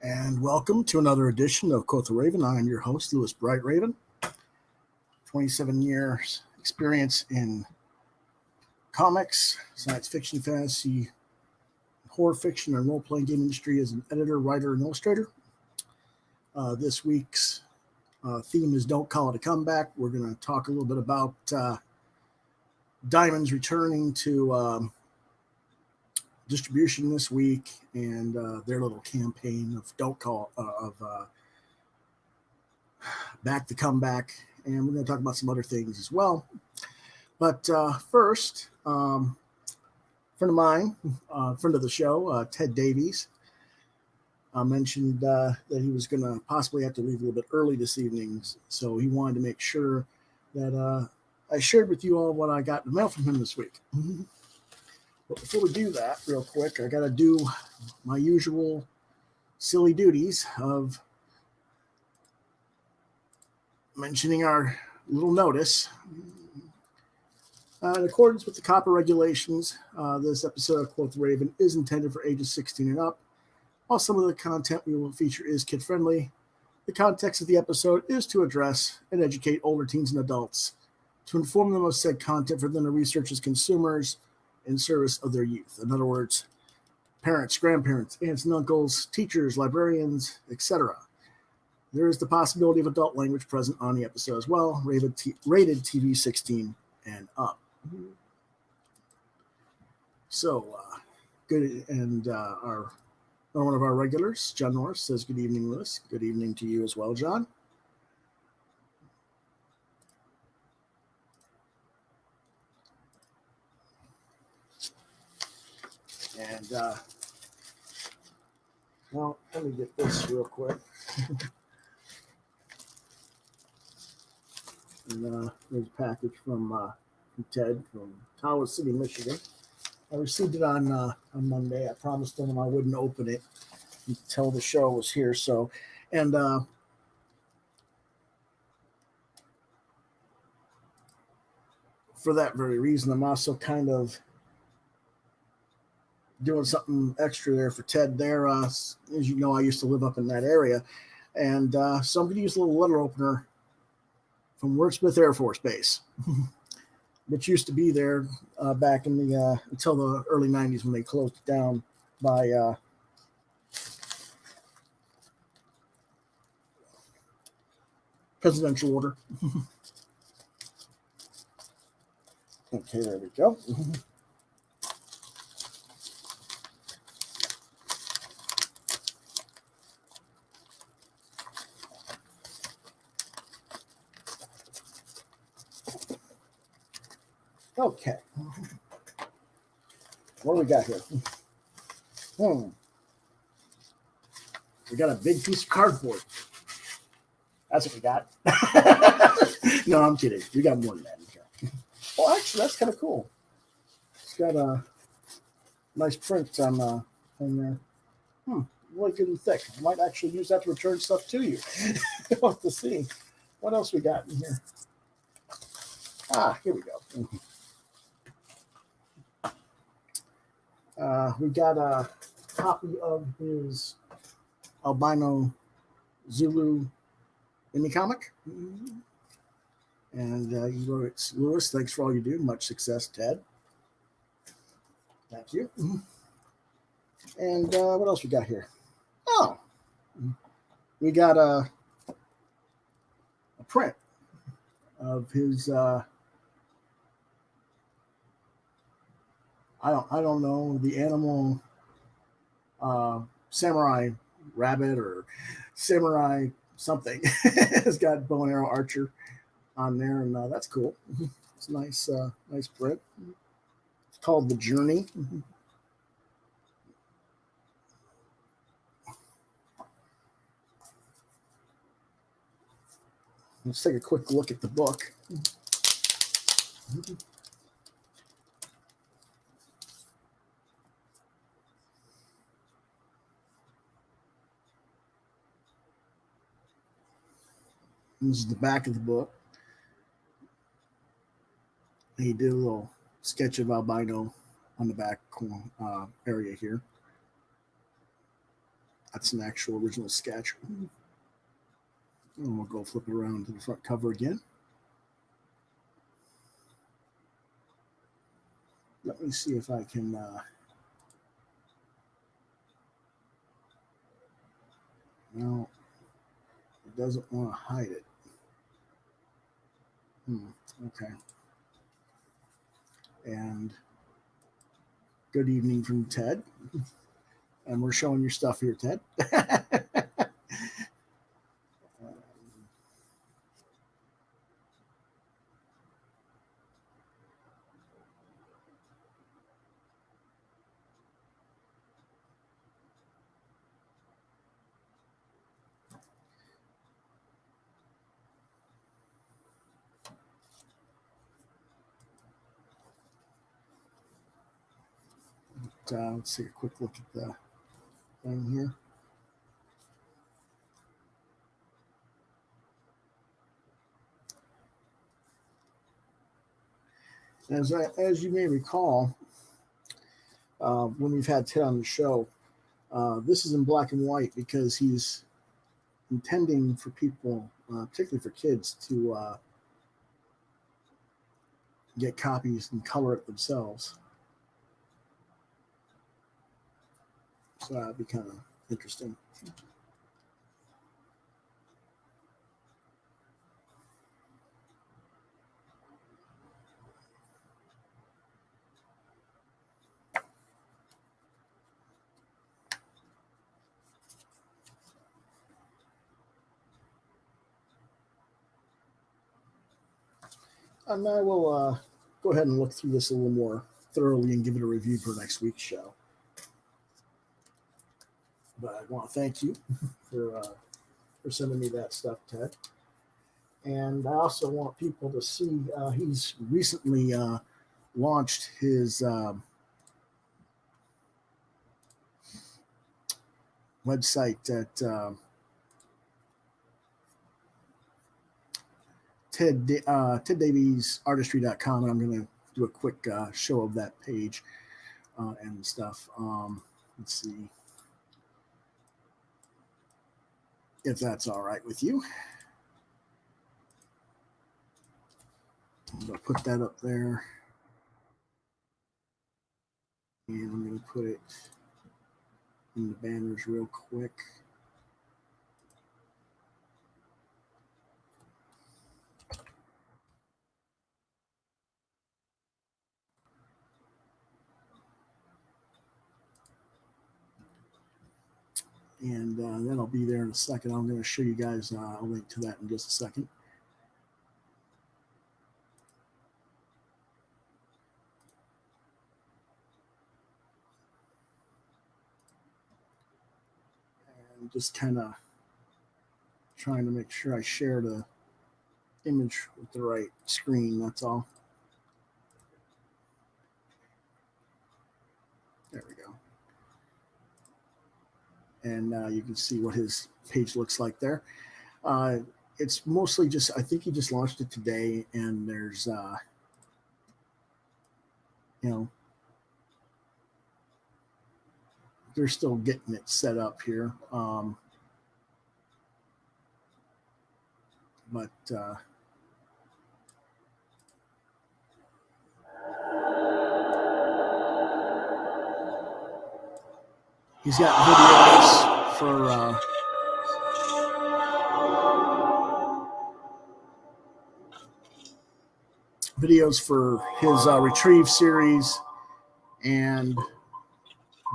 And welcome to another edition of Quoth Raven. I am your host, Louis Bright Raven. 27 years experience in comics, science fiction, fantasy, horror fiction, and role-playing game industry as an editor, writer, and illustrator. This week's theme is Don't Call It a Comeback. We're going to talk a little bit about Diamond's returning to distribution this week and their little campaign of Don't Call Back the Comeback. And we're going to talk about some other things as well. But first, friend of mine, friend of the show, Ted Davies, mentioned that he was going to possibly have to leave a little bit early this evening. So he wanted to make sure that I shared with you all what I got in the mail from him this week. But before we do that, real quick, I got to do my usual silly duties of mentioning our little notice. In accordance with the copyright regulations, this episode of Quoth Raven is intended for ages 16 and up. While some of the content we will feature is kid-friendly, the context of the episode is to address and educate older teens and adults, to inform them of said content for them to research as consumers in service of their youth. In other words, parents, grandparents, aunts and uncles, teachers, librarians, etc. There is the possibility of adult language present on the episode as well, rated TV 16 and up. So, good, and one of our regulars, John Norris, says, "Good evening, Louis." Good evening to you as well, John. And, well, let me get this real quick. And there's a package from Ted from Tawas City, Michigan. I received it on Monday. I promised him I wouldn't open it until the show was here. So, and for that very reason, I'm also kind of doing something extra there for Ted there. As you know, I used to live up in that area. And so I'm going to use a little letter opener from Wordsmith Air Force Base, which used to be there back in the until the early 90s when they closed it down by presidential order. Okay, there we go. Okay. What do we got here? We got a big piece of cardboard. That's what we got. No, I'm kidding. We got more than that. Oh, actually, that's kind of cool. It's got a nice print on there. Really good and thick. I might actually use that to return stuff to you. We'll have to see. What else we got in here? Here we go. We got a copy of his albino Zulu mini comic. And he wrote it, "Louis, thanks for all you do. Much success, Ted." Thank you. And what else we got here? Oh, we got a print of his I don't know, the animal samurai rabbit or samurai something. It's got bow and arrow archer on there, and that's cool. It's a nice print. It's called The Journey. Let's take a quick look at the book. This is the back of the book. He did a little sketch of albino on the back area here. That's an actual original sketch. And we'll go flip it around to the front cover again. Let me see if I can no, it doesn't want to hide it. Okay. And good evening from Ted. And we're showing your stuff here, Ted. Let's take a quick look at the thing here. As you may recall, when we've had Ted on the show, this is in black and white because he's intending for people, particularly for kids, to get copies and color it themselves. So that'd be kind of interesting. And I will go ahead and look through this a little more thoroughly and give it a review for next week's show. But I want to thank you for sending me that stuff, Ted. And I also want people to see he's recently launched his website at TedDaviesArtistry.com, and I'm going to do a quick show of that page and stuff. Let's see if that's all right with you. I'm going to put that up there, and I'm going to put it in the banners real quick. And that'll be there in a second. I'm going to show you guys a link to that in just a second. And just kind of trying to make sure I share the image with the right screen, that's all. There we go. And you can see what his page looks like there. It's mostly just, I think he just launched it today, and there's, they're still getting it set up here. But he's got videos for his Retrieve series and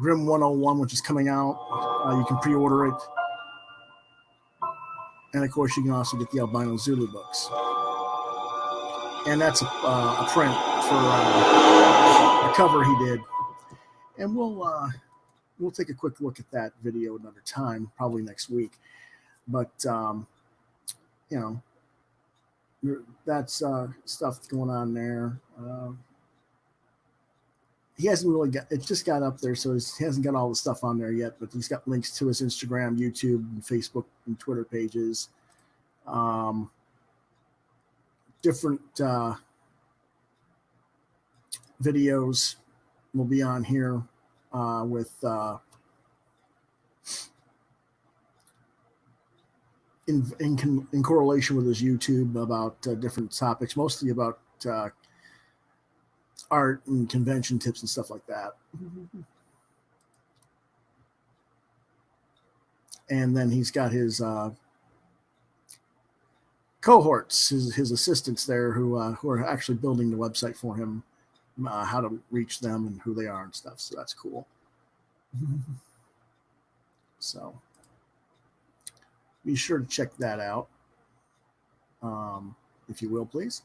Grim 101, which is coming out. You can pre-order it. And, of course, you can also get the Albino Zulu books. And that's a print for a cover he did. And we'll take a quick look at that video another time, probably next week. But, that's stuff going on there. He hasn't really got it, just got up there, so he hasn't got all the stuff on there yet, but he's got links to his Instagram, YouTube, and Facebook and Twitter pages. Different videos will be on here with in correlation with his YouTube about different topics, mostly about art and convention tips and stuff like that. And then he's got his cohorts, his assistants there who are actually building the website for him, how to reach them and who they are and stuff. So that's cool. So be sure to check that out, if you will, please.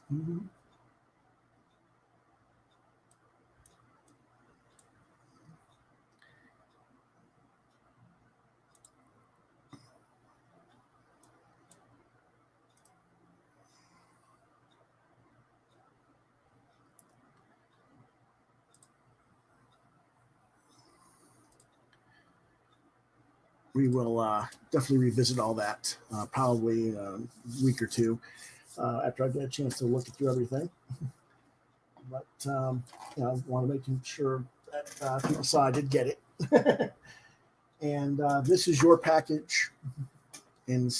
We will definitely revisit all that probably a week or two after I get a chance to look through everything. But I want to make sure that people saw I did get it. And this is your package. And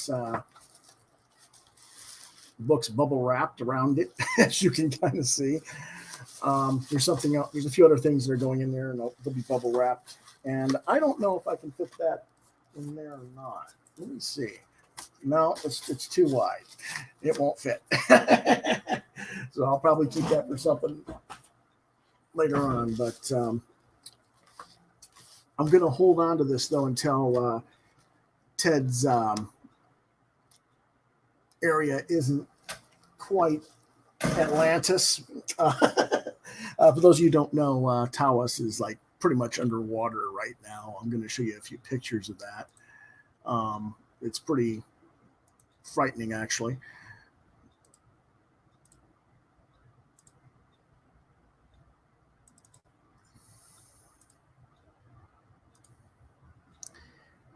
book's bubble wrapped around it, as you can kind of see. There's something else. There's a few other things that are going in there, and they'll be bubble wrapped. And I don't know if I can fit that in there or not. Let me see. No, it's too wide. It won't fit. So I'll probably keep that for something later on. But I'm going to hold on to this, though, until Ted's area isn't quite Atlantis. For those of you who don't know, Tawas is like pretty much underwater right now. I'm going to show you a few pictures of that. It's pretty frightening, actually.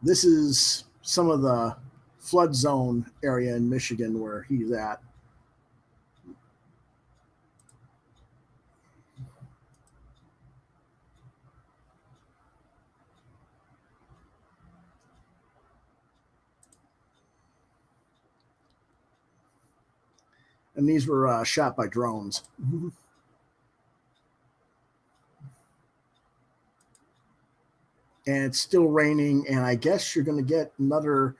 This is some of the flood zone area in Michigan where he's at. And these were shot by drones. And it's still raining, and I guess you're going to get another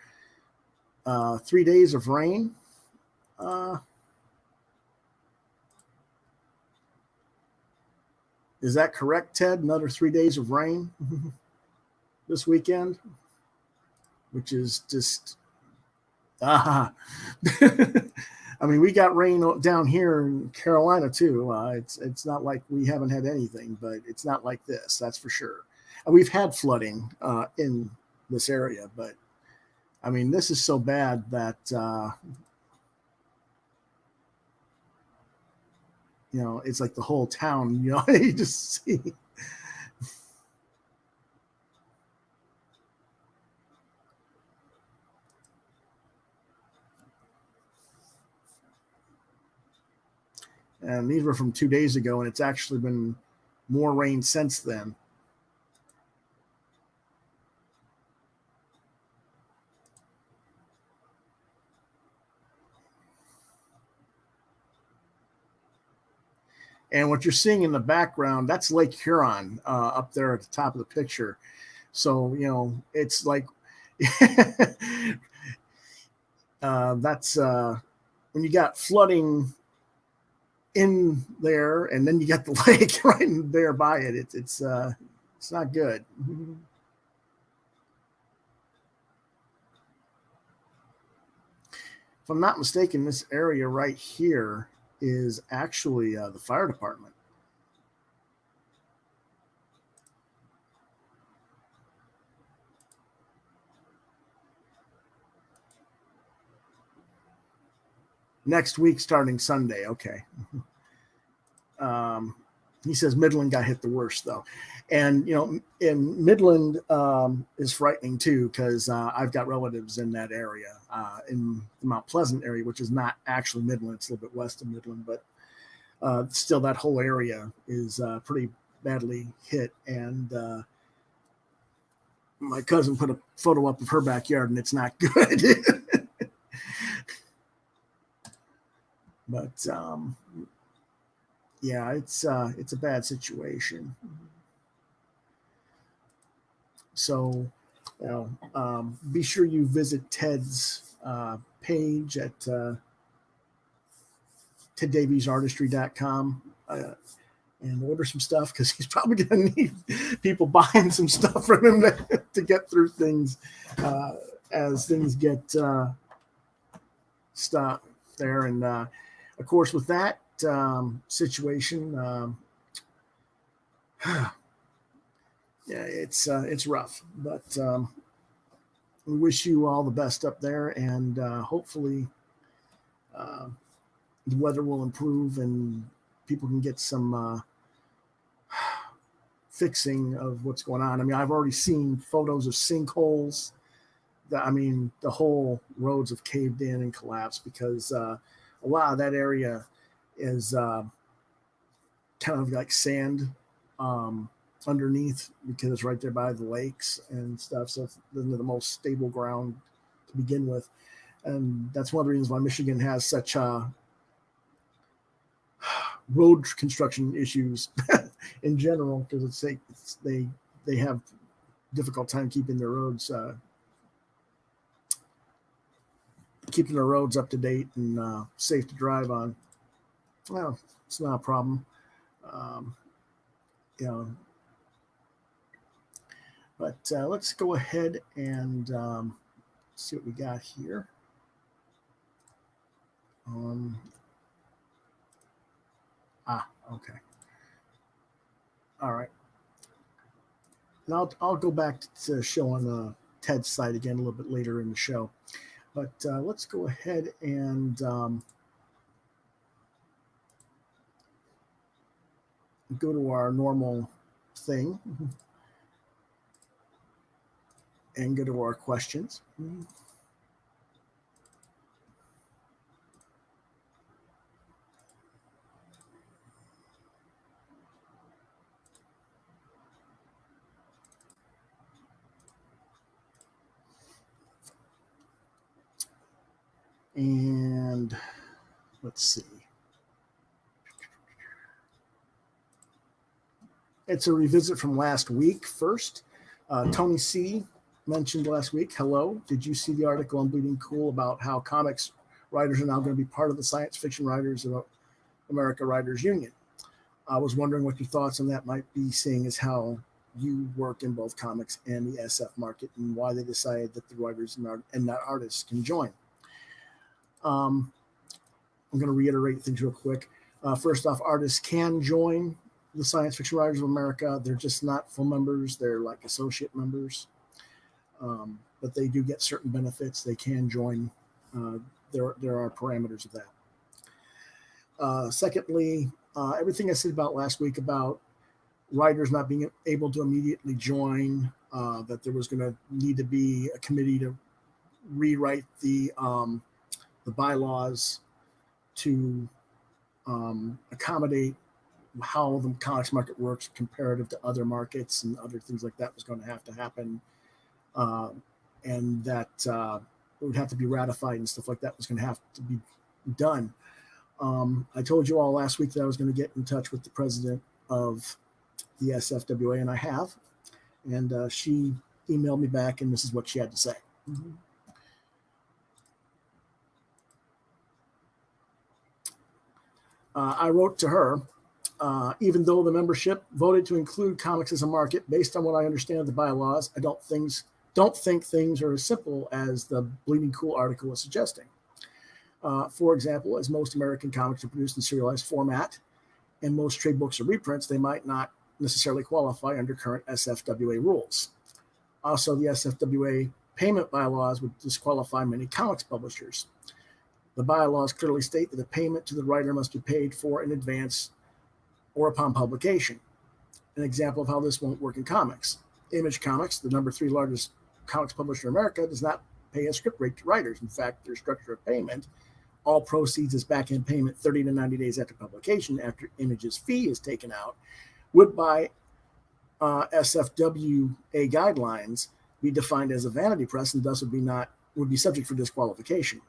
3 days of rain. Is that correct, Ted? Another 3 days of rain this weekend, which is just I mean, we got rain down here in Carolina too. It's not like we haven't had anything, but it's not like this, that's for sure. And we've had flooding in this area, but I mean, this is so bad that it's like the whole town. You just see. And these were from 2 days ago, and it's actually been more rain since then. And what you're seeing in the background, that's Lake Huron up there at the top of the picture. So, it's like that's when you got flooding in there, and then you got the lake right there by it. It's not good. If I'm not mistaken, this area right here is actually the fire department. Next week, starting Sunday. Okay. He says Midland got hit the worst, though. And, in Midland is frightening, too, because I've got relatives in that area, in the Mount Pleasant area, which is not actually Midland. It's a little bit west of Midland. But still, that whole area is pretty badly hit. And my cousin put a photo up of her backyard, and it's not good. But yeah, it's a bad situation. So, be sure you visit Ted's page at teddaviesartistry.com and order some stuff, because he's probably going to need people buying some stuff from him to get through things as things get stopped there. And of course, with that situation, yeah, it's rough, but we wish you all the best up there, and hopefully the weather will improve and people can get some fixing of what's going on. I mean, I've already seen photos of sinkholes. The whole roads have caved in and collapsed because a lot of that area is kind of like sand underneath, because it's right there by the lakes and stuff. So it's the most stable ground to begin with. And that's one of the reasons why Michigan has such road construction issues in general, because they have difficult time keeping their roads up to date and safe to drive on. Well, it's not a problem, you know. But let's go ahead and see what we got here. Okay. All right. And I'll go back to showing Ted's site again a little bit later in the show. But let's go ahead and go to our normal thing and go to our questions. And let's see. It's a revisit from last week first. Tony C. mentioned last week, hello, did you see the article on Bleeding Cool about how comics writers are now going to be part of the Science Fiction Writers of America Writers Union? I was wondering what your thoughts on that might be, seeing as how you work in both comics and the SF market, and why they decided that the writers and not artists can join. I'm going to reiterate things real quick. First off, artists can join the Science Fiction Writers of America. They're just not full members. They're like associate members. But they do get certain benefits. They can join. There are parameters of that. Secondly, everything I said about last week about writers not being able to immediately join, that there was going to need to be a committee to rewrite the bylaws to accommodate how the comics market works comparative to other markets and other things like that was going to have to happen. And that it would have to be ratified and stuff like that was going to have to be done. I told you all last week that I was going to get in touch with the president of the SFWA, and I have. And she emailed me back, and this is what she had to say. Mm-hmm. I wrote to her, even though the membership voted to include comics as a market, based on what I understand of the bylaws, I don't think things are as simple as the Bleeding Cool article is suggesting. For example, as most American comics are produced in serialized format, and most trade books are reprints, they might not necessarily qualify under current SFWA rules. Also, the SFWA payment bylaws would disqualify many comics publishers. The bylaws clearly state that the payment to the writer must be paid for in advance or upon publication. An example of how this won't work in comics. Image Comics, the number 3 largest comics publisher in America, does not pay a script rate to writers. In fact, their structure of payment, all proceeds is back-end payment 30 to 90 days after publication, after Image's fee is taken out, would by SFWA guidelines be defined as a vanity press and thus would be subject for disqualification.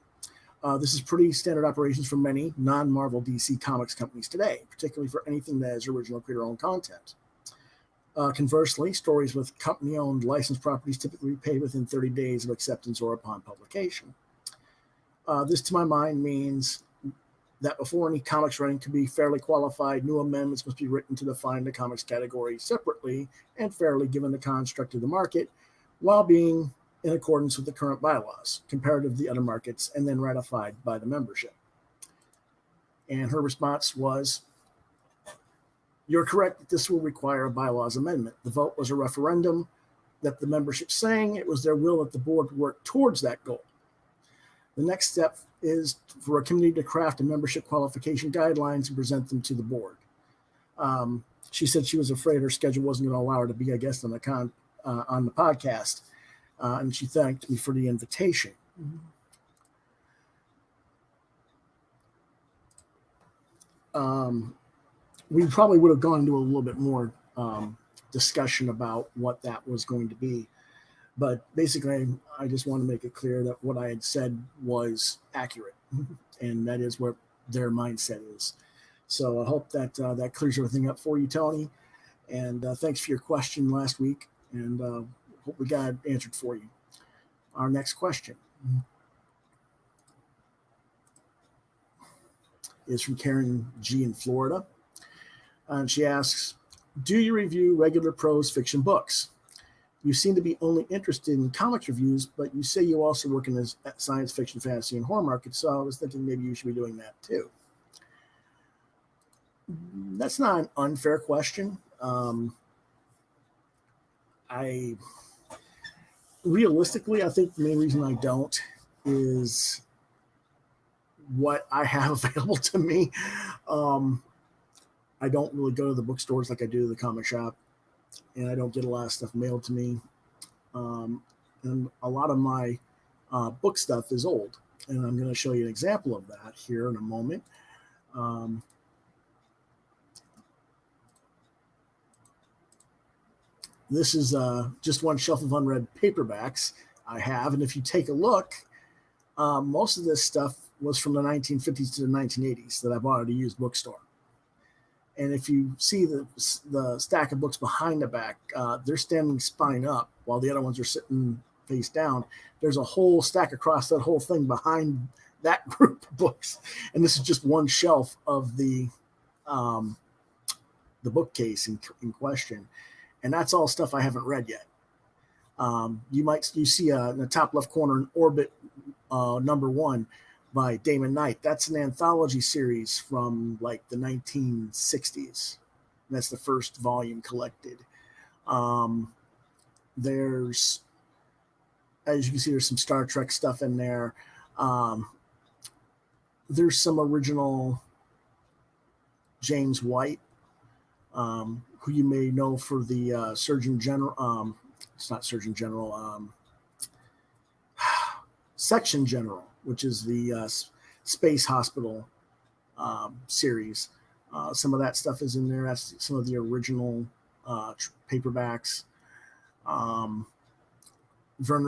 This is pretty standard operations for many non-Marvel DC Comics companies today, particularly for anything that is original creator-owned content. Conversely, stories with company-owned licensed properties typically pay within 30 days of acceptance or upon publication. This, to my mind, means that before any comics writing can be fairly qualified, new amendments must be written to define the comics category separately and fairly given the construct of the market, while being in accordance with the current bylaws, comparative to the other markets, and then ratified by the membership. And her response was, "You're correct that this will require a bylaws amendment. The vote was a referendum that the membership sang it was their will that the board work towards that goal. The next step is for a committee to craft a membership qualification guidelines and present them to the board." She said she was afraid her schedule wasn't going to allow her to be a guest on the podcast, and she thanked me for the invitation. We probably would have gone into a little bit more discussion about what that was going to be. But basically, I just want to make it clear that what I had said was accurate, and that is what their mindset is. So I hope that that clears everything up for you, Tony. And thanks for your question last week, and hope we got it answered for you. Our next question is from Karen G. in Florida. And she asks, do you review regular prose fiction books? You seem to be only interested in comics reviews, but you say you also work in the science fiction, fantasy, and horror market, so I was thinking maybe you should be doing that too. That's not an unfair question. Realistically, I think the main reason I don't is what I have available to me. I don't really go to the bookstores like I do the comic shop, and I don't get a lot of stuff mailed to me. And a lot of my book stuff is old, and I'm going to show you an example of that here in a moment. This is just one shelf of unread paperbacks I have, and if you take a look, most of this stuff was from the 1950s to the 1980s that I bought at a used bookstore. And if you see the stack of books behind the back, they're standing spine up while the other ones are sitting face down. There's a whole stack across that whole thing behind that group of books. And this is just one shelf of the bookcase in question. And that's all stuff I haven't read yet. You see in the top left corner an Orbit #1 by Damon Knight. That's an anthology series from like the 1960s. That's the first volume collected. There's, as you can see, there's some Star Trek stuff in there. There's some original James White, who you may know for the Surgeon General. It's not Surgeon General. Section General, which is the Space Hospital series. Some of that stuff is in there. That's some of the original paperbacks. Werner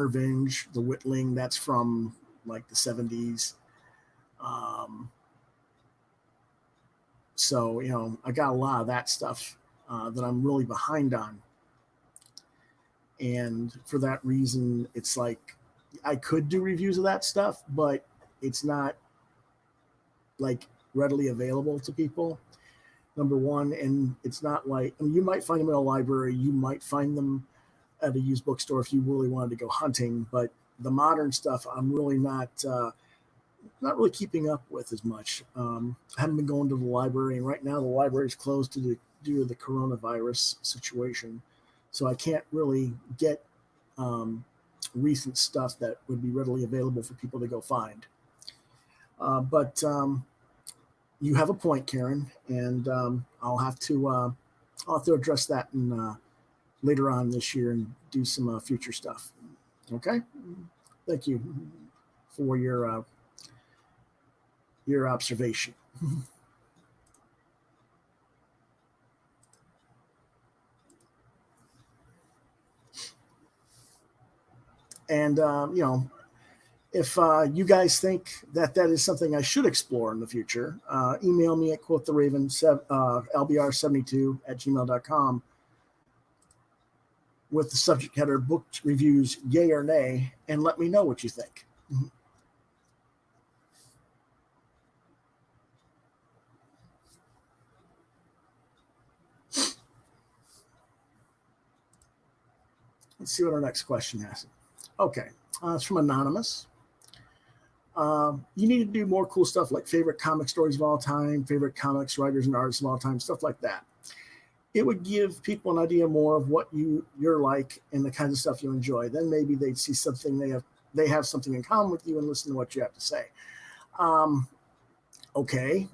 Vinge, The Witling, that's from like the 70s. So, you know, I got a lot of that stuff that I'm really behind on. And for that reason, it's like I could do reviews of that stuff, but it's not like readily available to people, number one. And it's not like, I mean, you might find them in a library, you might find them at a used bookstore if you really wanted to go hunting, but the modern stuff I'm really not really keeping up with as much. I haven't been going to the library, and right now the library is closed due to the coronavirus situation, so I can't really get recent stuff that would be readily available for people to go find. But you have a point, Karen, and I'll have to address that in, later on this year and do some future stuff. Okay, thank you for your observation. And you know, If you guys think that is something I should explore in the future, email me at quothetheraven lbr72@gmail.com with the subject header book reviews, yay or nay, and let me know what you think. Let's see what our next question has. Okay, it's from Anonymous. You need to do more cool stuff like favorite comic stories of all time, favorite comics writers and artists of all time, stuff like that. It would give people an idea more of what you're like and the kinds of stuff you enjoy. Then maybe they'd see something they have something in common with you and listen to what you have to say. Okay.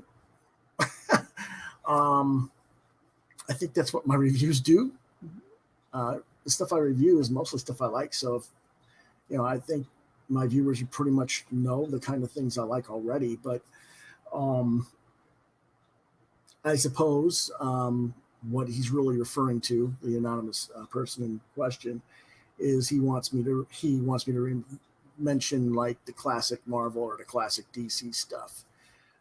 I think that's what my reviews do. The stuff I review is mostly stuff I like. So if, I think my viewers would pretty much know the kind of things I like already, but I suppose what he's really referring to, the anonymous person in question, is he wants me to mention like the classic Marvel or the classic DC stuff.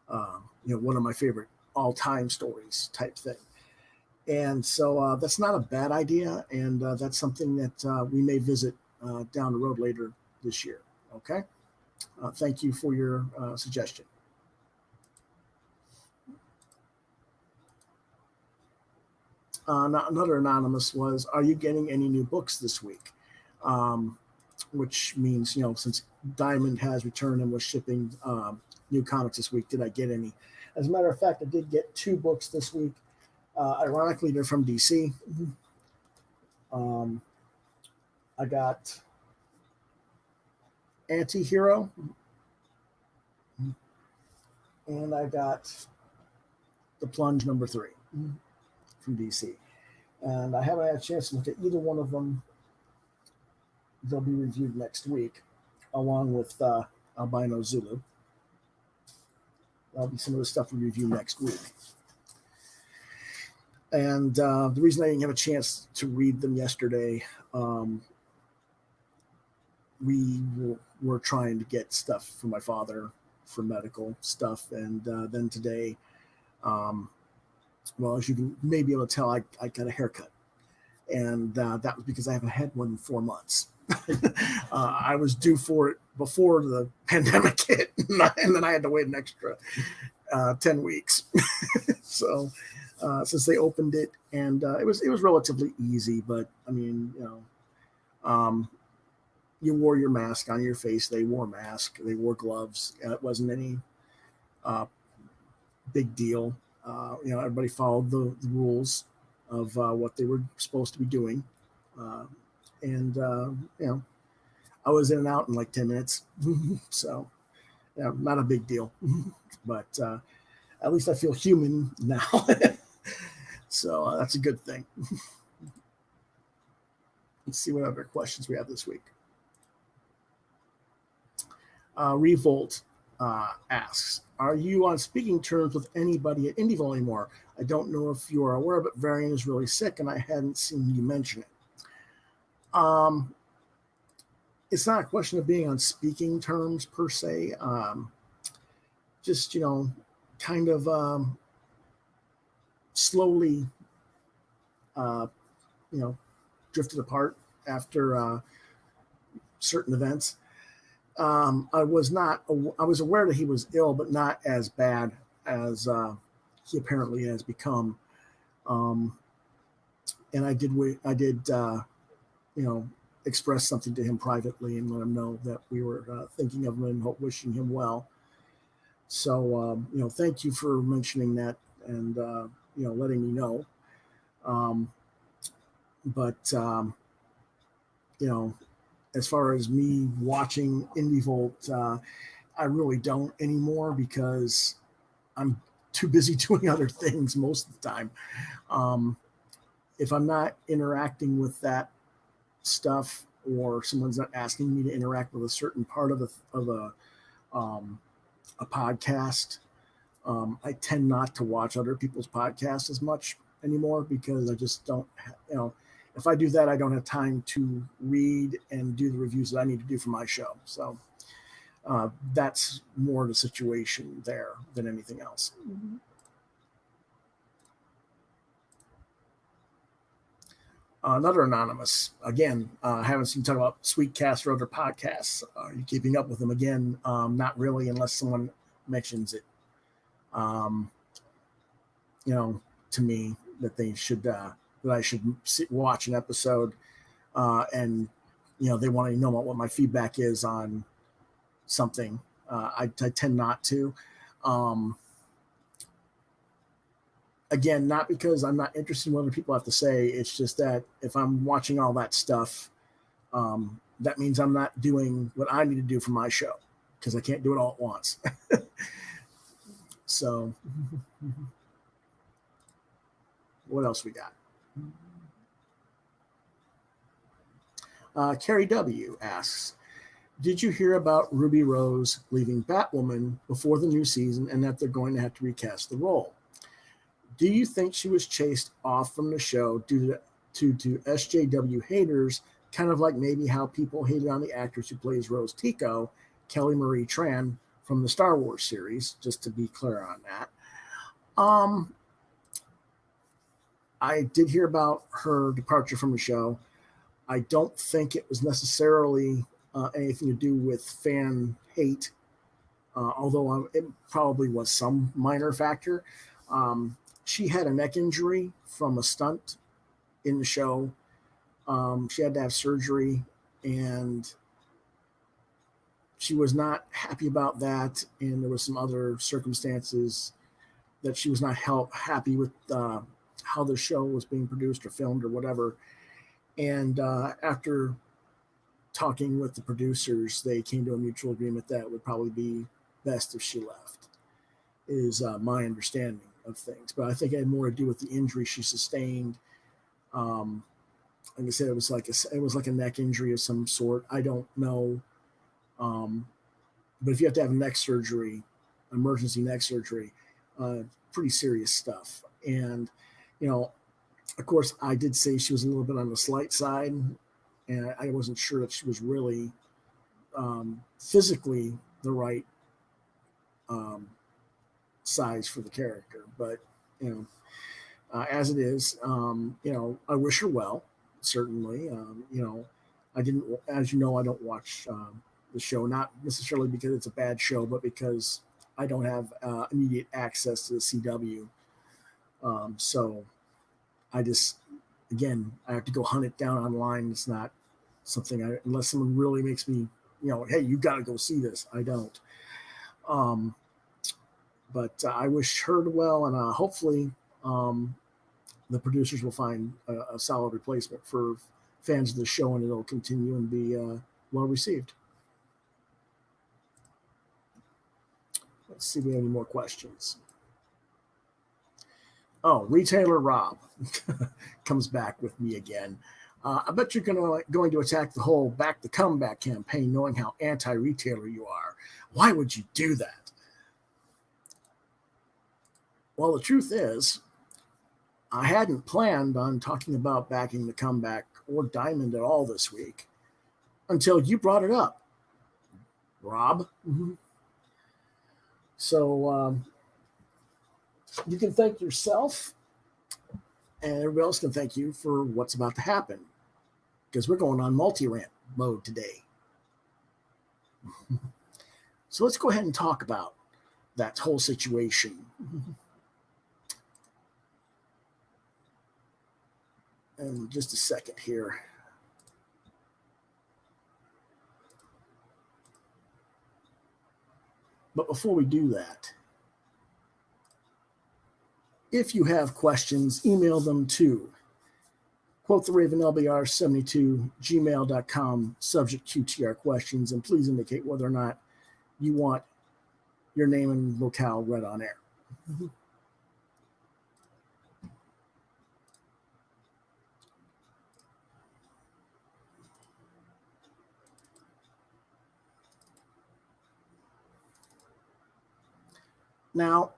One of my favorite all-time stories type thing. And so that's not a bad idea, and that's something that we may visit down the road later this year. Okay? Thank you for your suggestion. Another anonymous was, are you getting any new books this week? Which means, since Diamond has returned and was shipping new comics this week, did I get any? As a matter of fact, I did get 2 books this week. Ironically, they're from DC. I got Anti-Hero, and I got The Plunge #3 from DC. And I haven't had a chance to look at either one of them. They'll be reviewed next week, along with Albino Zulu. That'll be some of the stuff we review next week. And the reason I didn't have a chance to read them yesterday, we were trying to get stuff for my father for medical stuff. And then today, as you can maybe be able to tell, I got a haircut. And that was because I haven't had one in 4 months. I was due for it before the pandemic hit, and then I had to wait an extra 10 weeks. So since they opened it, and it was relatively easy, but I mean, you wore your mask on your face. They wore masks. They wore gloves. It wasn't any big deal. Everybody followed the rules of what they were supposed to be doing. I was in and out in like 10 minutes. So, not a big deal. But at least I feel human now. So that's a good thing. Let's see what other questions we have this week. Revolt asks, are you on speaking terms with anybody at Indieval anymore? I don't know if you are aware, but Varian is really sick, and I hadn't seen you mention it. It's not a question of being on speaking terms per se. Just, kind of slowly, drifted apart after certain events. I was aware that he was ill, but not as bad as he apparently has become. And I did express something to him privately and let him know that we were thinking of him and wishing him well. So, thank you for mentioning that and, letting me know. As far as me watching Indievolt, I really don't anymore because I'm too busy doing other things most of the time. If I'm not interacting with that stuff, or someone's not asking me to interact with a certain part of a podcast, I tend not to watch other people's podcasts as much anymore because I just don't, if I do that, I don't have time to read and do the reviews that I need to do for my show. So That's more the situation there than anything else. Mm-hmm. Another anonymous, again, haven't seen talk about Sweet Cast or other podcasts. Are you keeping up with them? Again, not really, unless someone mentions it. To me, that they should that I should watch an episode, and they want to know what my feedback is on something. I tend not to. Again, not because I'm not interested in what other people have to say. It's just that if I'm watching all that stuff, that means I'm not doing what I need to do for my show, because I can't do it all at once. So, what else we got? Carrie W. asks, did you hear about Ruby Rose leaving Batwoman before the new season and that they're going to have to recast the role? Do you think she was chased off from the show due to SJW haters, kind of like maybe how people hated on the actress who plays Rose Tico, Kelly Marie Tran, from the Star Wars series, just to be clear on that? I did hear about her departure from the show. I don't think it was necessarily anything to do with fan hate, although it probably was some minor factor. She had a neck injury from a stunt in the show. She had to have surgery, and she was not happy about that. And there was some other circumstances that she was not happy with how the show was being produced or filmed or whatever. And after talking with the producers, they came to a mutual agreement that it would probably be best if she left, is my understanding of things. But I think it had more to do with the injury she sustained. Like I said, it was like a neck injury of some sort. I don't know. But if you have to have neck surgery, emergency neck surgery, pretty serious stuff. And, of course, I did say she was a little bit on the slight side, and I wasn't sure that she was really physically the right size for the character. But, as it is, I wish her well, certainly. I didn't, as you know, I don't watch the show, not necessarily because it's a bad show, but because I don't have immediate access to the CW. So I just, again, I have to go hunt it down online. It's not something unless someone really makes me, hey, you got to go see this. I don't. But I wish her well, and hopefully the producers will find a solid replacement for fans of the show, and it'll continue and be well received. Let's see if we have any more questions. Oh, Retailer Rob comes back with me again. I bet you're going to attack the whole Back the Comeback campaign, knowing how anti-retailer you are. Why would you do that? Well, the truth is, I hadn't planned on talking about backing the comeback or Diamond at all this week until you brought it up, Rob. Mm-hmm. So you can thank yourself, and everybody else can thank you for what's about to happen, because we're going on multi-rant mode today. So let's go ahead and talk about that whole situation. And just a second here. But before we do that, if you have questions, email them to quotheravenlbr72gmail.com, subject QTR questions, and please indicate whether or not you want your name and locale read on air. Mm-hmm. Now,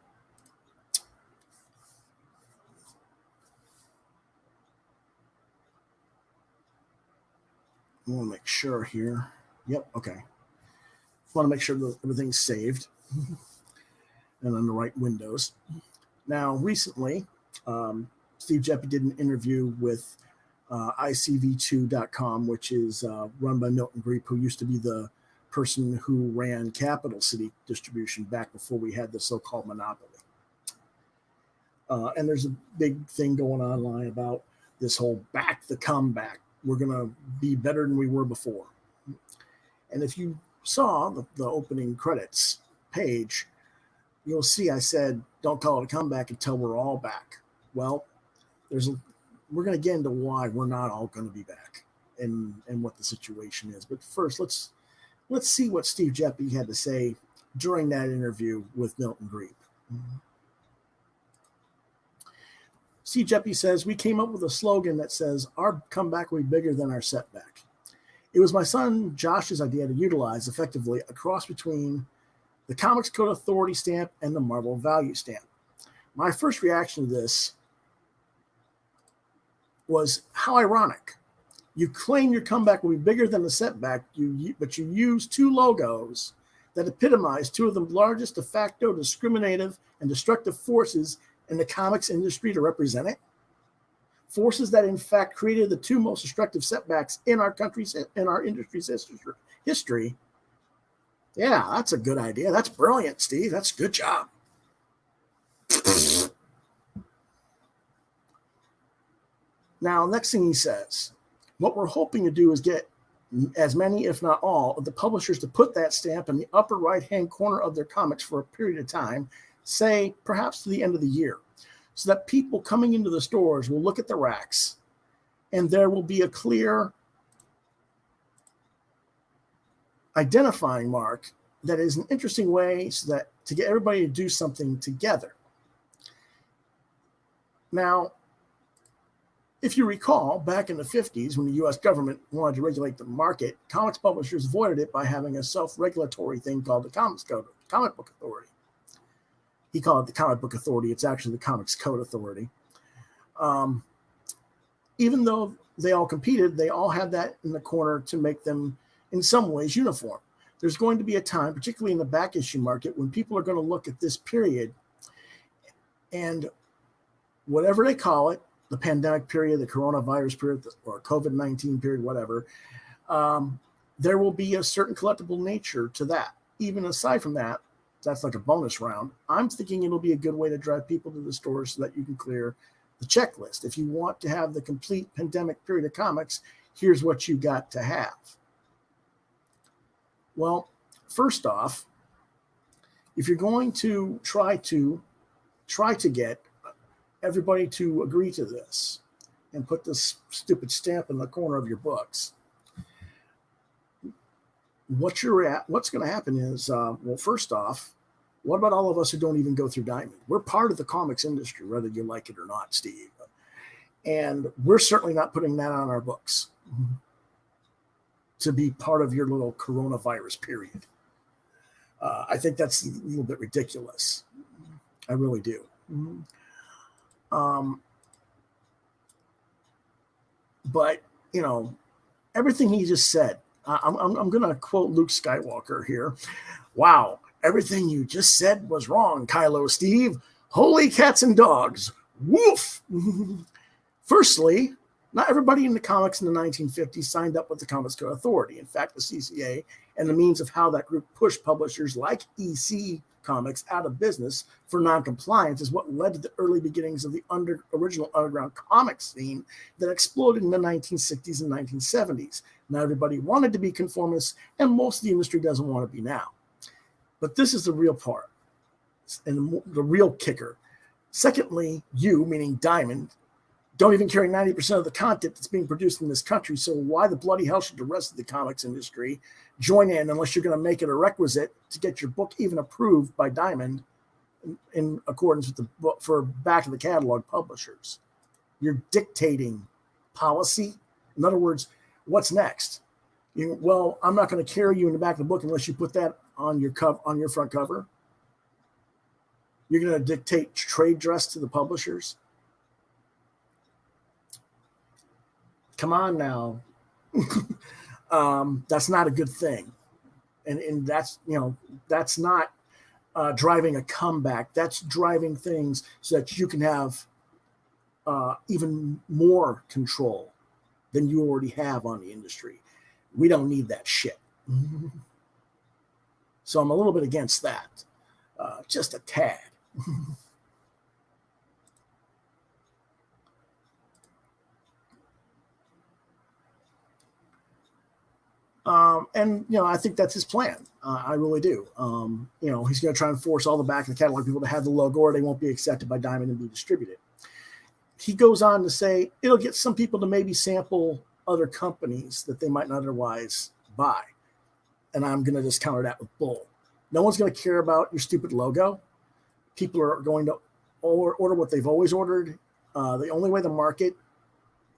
I want to make sure here. Yep, okay. Want to make sure that everything's saved and on the right windows. Now, recently, Steve Jeppy did an interview with ICV2.com, which is run by Milton Greep, who used to be the person who ran Capital City Distribution back before we had the so-called monopoly. And there's a big thing going online about this whole back the comeback. We're going to be better than we were before. And if you saw the opening credits page, you'll see I said, don't call it a comeback until we're all back. Well, we're going to get into why we're not all going to be back and what the situation is. But first, let's see what Steve Jeppy had to say during that interview with Milton Greep. Steve Jeppy says, we came up with a slogan that says, our comeback will be bigger than our setback. It was my son Josh's idea to utilize effectively a cross between the Comics Code Authority stamp and the Marvel Value stamp. My first reaction to this was, how ironic. You claim your comeback will be bigger than the setback, but you use two logos that epitomize two of the largest de facto discriminative and destructive forces in the comics industry to represent it. Forces that, in fact, created the two most destructive setbacks in our industry's history. Yeah, that's a good idea. That's brilliant, Steve. That's a good job. Now, next thing he says, what we're hoping to do is get as many, if not all, of the publishers to put that stamp in the upper right-hand corner of their comics for a period of time, say perhaps to the end of the year, so that people coming into the stores will look at the racks and there will be a clear identifying mark that is an interesting way so that to get everybody to do something together. Now, if you recall, back in the 50s, when the U.S. government wanted to regulate the market, comics publishers avoided it by having a self-regulatory thing called the Comics Code, Comic Book Authority. He called it the Comic Book Authority. It's actually the Comics Code Authority. Even though they all competed, they all had that in the corner to make them, in some ways, uniform. There's going to be a time, particularly in the back issue market, when people are going to look at this period and whatever they call it, the pandemic period, the coronavirus period, or COVID-19 period, whatever, there will be a certain collectible nature to that. Even aside from that, that's like a bonus round. I'm thinking it'll be a good way to drive people to the stores so that you can clear the checklist. If you want to have the complete pandemic period of comics, here's what you got to have. Well, first off, if you're going to try to get everybody to agree to this and put this stupid stamp in the corner of your books, what's going to happen is, well, first off, what about all of us who don't even go through Diamond? We're part of the comics industry, whether you like it or not, Steve. And we're certainly not putting that on our books to be part of your little coronavirus period. I think that's a little bit ridiculous. I really do. But, you know, everything he just said, I'm going to quote Luke Skywalker here. Wow, everything you just said was wrong, Kylo Steve. Holy cats and dogs. Woof. Firstly, not everybody in the comics in the 1950s signed up with the Comics Code Authority. In fact, the CCA and the means of how that group pushed publishers like EC Comics out of business for non-compliance is what led to the early beginnings of the original underground comics scene that exploded in the 1960s and 1970s. Not everybody wanted to be conformists, and most of the industry doesn't want to be now. But this is the real part and the real kicker. Secondly, you, meaning Diamond, don't even carry 90% of the content that's being produced in this country, so why the bloody hell should the rest of the comics industry join in unless you're going to make it a requisite to get your book even approved by Diamond in accordance with the book for back of the catalog publishers? You're dictating policy. In other words, what's next? Well, I'm not going to carry you in the back of the book unless you put that on your front cover. You're going to dictate trade dress to the publishers. Come on now. That's not a good thing. And that's, that's not driving a comeback. That's driving things so that you can have even more control than you already have on the industry. We don't need that shit. So I'm a little bit against that, just a tad. And I think that's his plan. I really do. He's going to try and force all the back of the catalog people to have the logo, or they won't be accepted by Diamond and be distributed. He goes on to say it'll get some people to maybe sample other companies that they might not otherwise buy. And I'm going to just counter that with bull. No one's going to care about your stupid logo. People are going to order what they've always ordered. The only way to market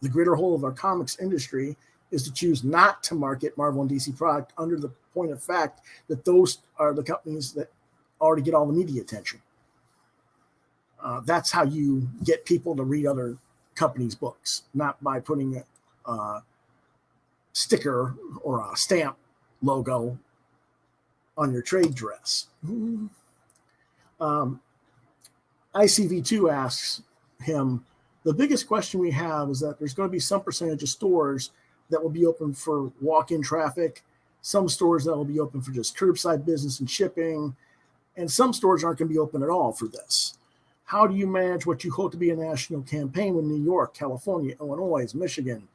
the greater whole of our comics industry is to choose not to market Marvel and DC product under the point of fact that those are the companies that already get all the media attention. That's how you get people to read other companies' books, not by putting a sticker or a stamp logo on your trade dress. ICV2 asks him, the biggest question we have is that there's going to be some percentage of stores that will be open for walk-in traffic, some stores that will be open for just curbside business and shipping, and some stores aren't going to be open at all for this. How do you manage what you hope to be a national campaign when New York, California, Illinois, Michigan,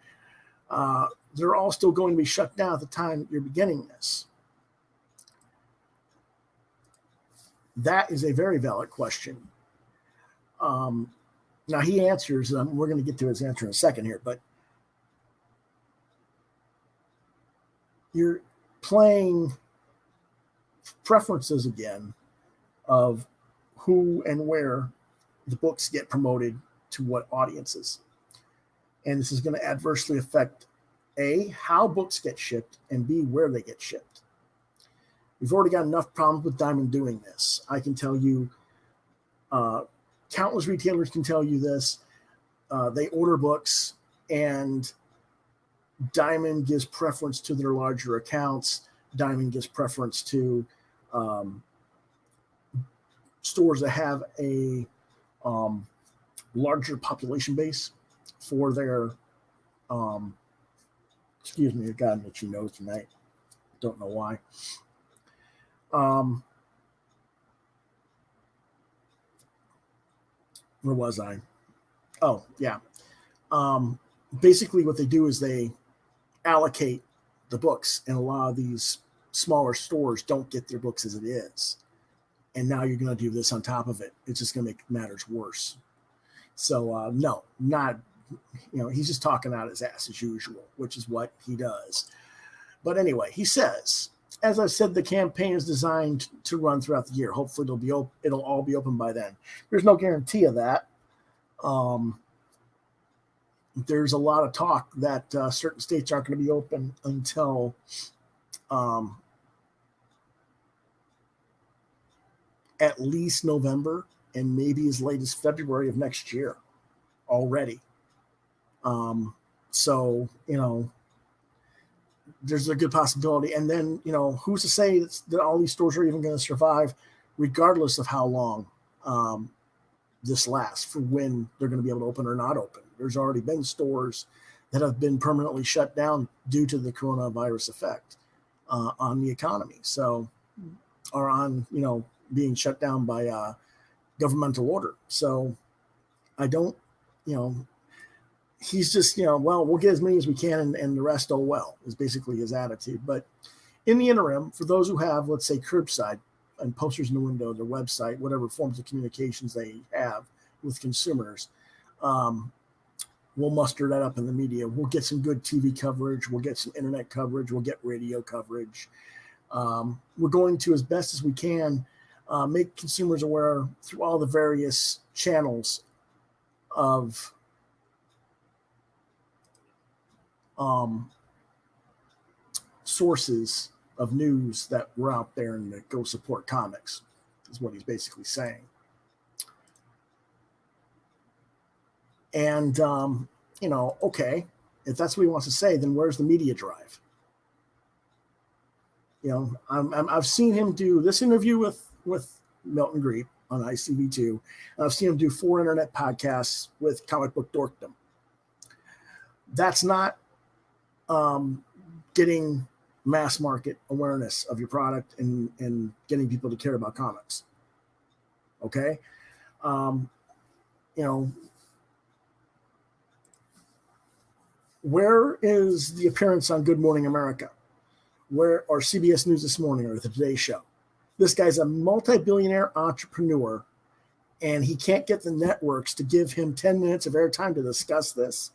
they're all still going to be shut down at the time that you're beginning this? That is a very valid question. Now he answers, we're going to get to his answer in a second here, but you're playing preferences again of who and where the books get promoted to what audiences. And this is going to adversely affect A, how books get shipped, and B, where they get shipped. We've already got enough problems with Diamond doing this. I can tell you, countless retailers can tell you this. They order books, and Diamond gives preference to their larger accounts. Diamond gives preference to stores that have a larger population base for their, excuse me, I got an itchy nose tonight. Don't know why. Where was I? Oh, yeah. Basically what they do is they allocate the books, and a lot of these smaller stores don't get their books as it is. And now you're going to do this on top of it. It's just going to make matters worse. So, no, not, he's just talking out his ass as usual, which is what he does. But anyway, he says, as I said, the campaign is designed to run throughout the year. Hopefully it'll all be open by then. There's no guarantee of that. There's a lot of talk that certain states aren't going to be open until at least November, and maybe as late as February of next year already. So, there's a good possibility. And then, who's to say that all these stores are even going to survive, regardless of how long this lasts, for when they're going to be able to open or not open. There's already been stores that have been permanently shut down due to the coronavirus effect on the economy. So, or on, being shut down by governmental order. So I don't, he's just, well, we'll get as many as we can, and the rest, oh, well, is basically his attitude. But in the interim, for those who have, let's say, curbside and posters in the window, their website, whatever forms of communications they have with consumers, we'll muster that up in the media. We'll get some good TV coverage. We'll get some internet coverage. We'll get radio coverage. We're going to, as best as we can, make consumers aware through all the various channels of sources of news that were out there and that go support comics, is what he's basically saying. And, okay, if that's what he wants to say, then where's the media drive? I've seen him do this interview with Milton Greep on ICV2. And I've seen him do 4 internet podcasts with Comic Book Dorkdom. That's not getting mass market awareness of your product and getting people to care about comics. Okay. Where is the appearance on Good Morning America? Or CBS News This Morning or the Today Show? This guy's a multi-billionaire entrepreneur, and he can't get the networks to give him 10 minutes of airtime to discuss this.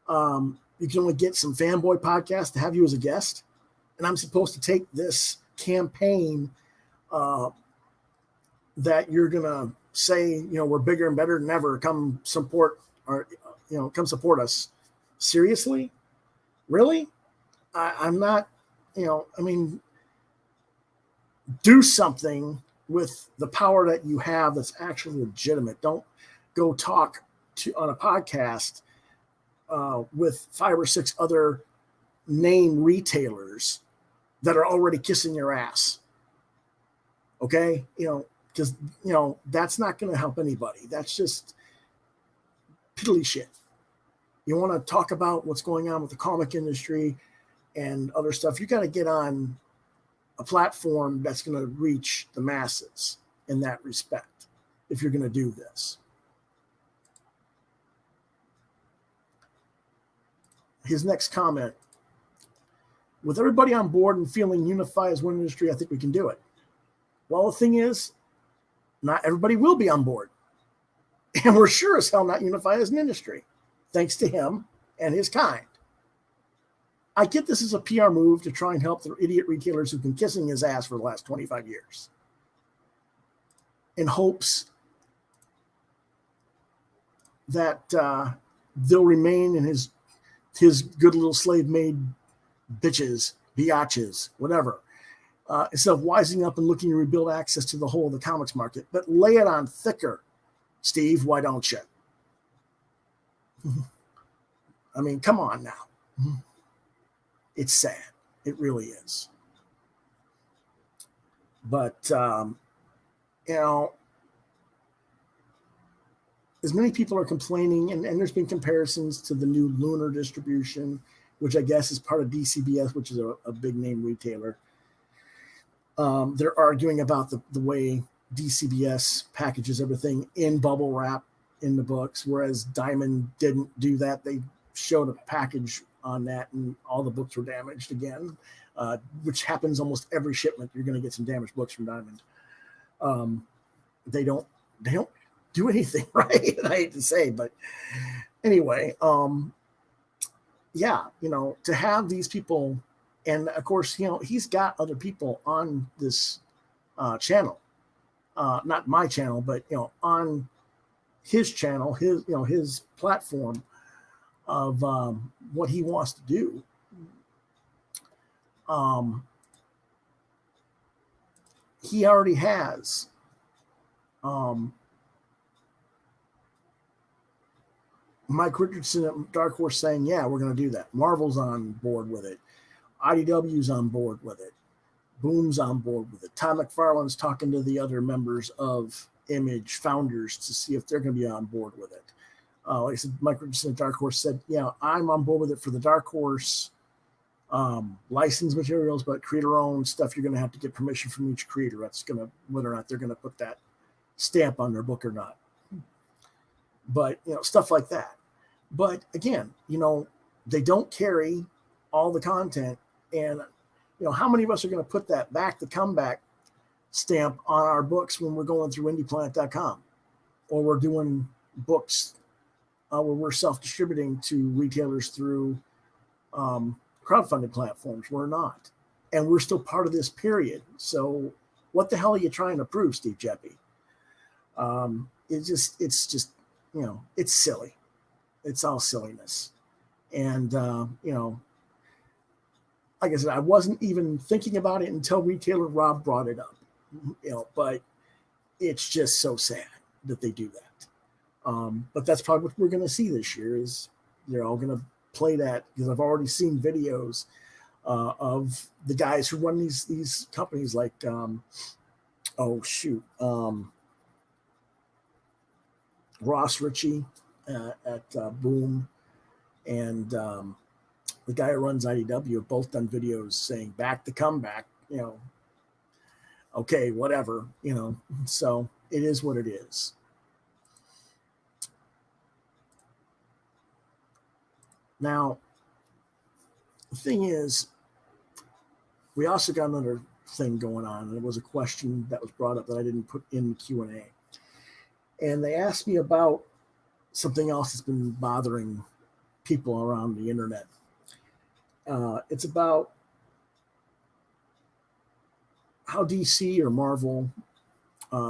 You can only get some fanboy podcasts to have you as a guest. And I'm supposed to take this campaign that you're going to say, we're bigger and better than ever. Come support us. Seriously? Really? I'm not, do something with the power that you have that's actually legitimate. Don't go talk on a podcast with 5 or 6 other name retailers that are already kissing your ass. Okay? Because, that's not going to help anybody. That's just piddly shit. You want to talk about what's going on with the comic industry and other stuff, you got to get on a platform that's going to reach the masses in that respect if you're going to do this. His next comment: with everybody on board and feeling unified as one industry, I think we can do it. Well, the thing is, not everybody will be on board. And we're sure as hell not unified as an industry, thanks to him and his kind. I get this as a PR move to try and help the idiot retailers who've been kissing his ass for the last 25 years in hopes that they'll remain in his good little slave-made biatches, whatever, instead of wising up and looking to rebuild access to the whole of the comics market. But lay it on thicker, Steve, why don't you? I mean, come on now. It's sad. It really is. But, as many people are complaining, and there's been comparisons to the new Lunar distribution, which I guess is part of DCBS, which is a big name retailer. They're arguing about the way DCBS packages everything in bubble wrap in the books, whereas Diamond didn't do that. They showed a package on that, and all the books were damaged again, which happens almost every shipment. You're going to get some damaged books from Diamond. They don't do anything right. I hate to say, but anyway, to have these people, and of course, he's got other people on this channel, not my channel, but on his channel, his platform of what he wants to do. He already has Mike Richardson at Dark Horse saying, yeah, we're going to do that. Marvel's on board with it. IDW's on board with it. Boom's on board with it. Todd McFarlane's talking to the other members of Image founders to see if they're going to be on board with it. Like I said, Mike Richardson at Dark Horse said, yeah, I'm on board with it for the Dark Horse licensed materials, but creator-owned stuff, you're going to have to get permission from each creator. That's going to, whether or not they're going to put that stamp on their book or not. But, stuff like that. But again, they don't carry all the content. And, how many of us are going to put that back the comeback stamp on our books when we're going through indieplanet.com, or we're doing books where we're self-distributing to retailers through crowdfunding platforms? We're not. And we're still part of this period. So what the hell are you trying to prove, Steve Jeppy? It's just, it's silly. It's all silliness. And, like I said, I wasn't even thinking about it until retailer Rob brought it up, but it's just so sad that they do that. But that's probably what we're going to see this year is they're all going to play that, because I've already seen videos of the guys who run these companies, like Ross Ritchie at Boom, and the guy who runs IDW have both done videos saying back to comeback, okay, whatever, so it is what it is. Now, the thing is, we also got another thing going on, and it was a question that was brought up that I didn't put in the Q&A. And they asked me about something else that's been bothering people around the internet. It's about how DC or Marvel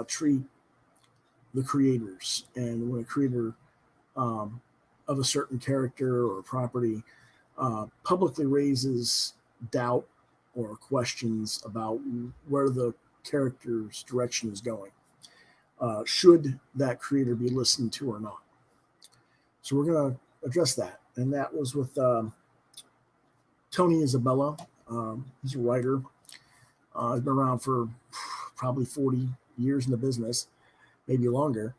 treat the creators, and when a creator of a certain character or property publicly raises doubt or questions about where the character's direction is going. Should that creator be listened to or not? So we're going to address that. And that was with Tony Isabella. He's a writer. He's been around for probably 40 years in the business, maybe longer.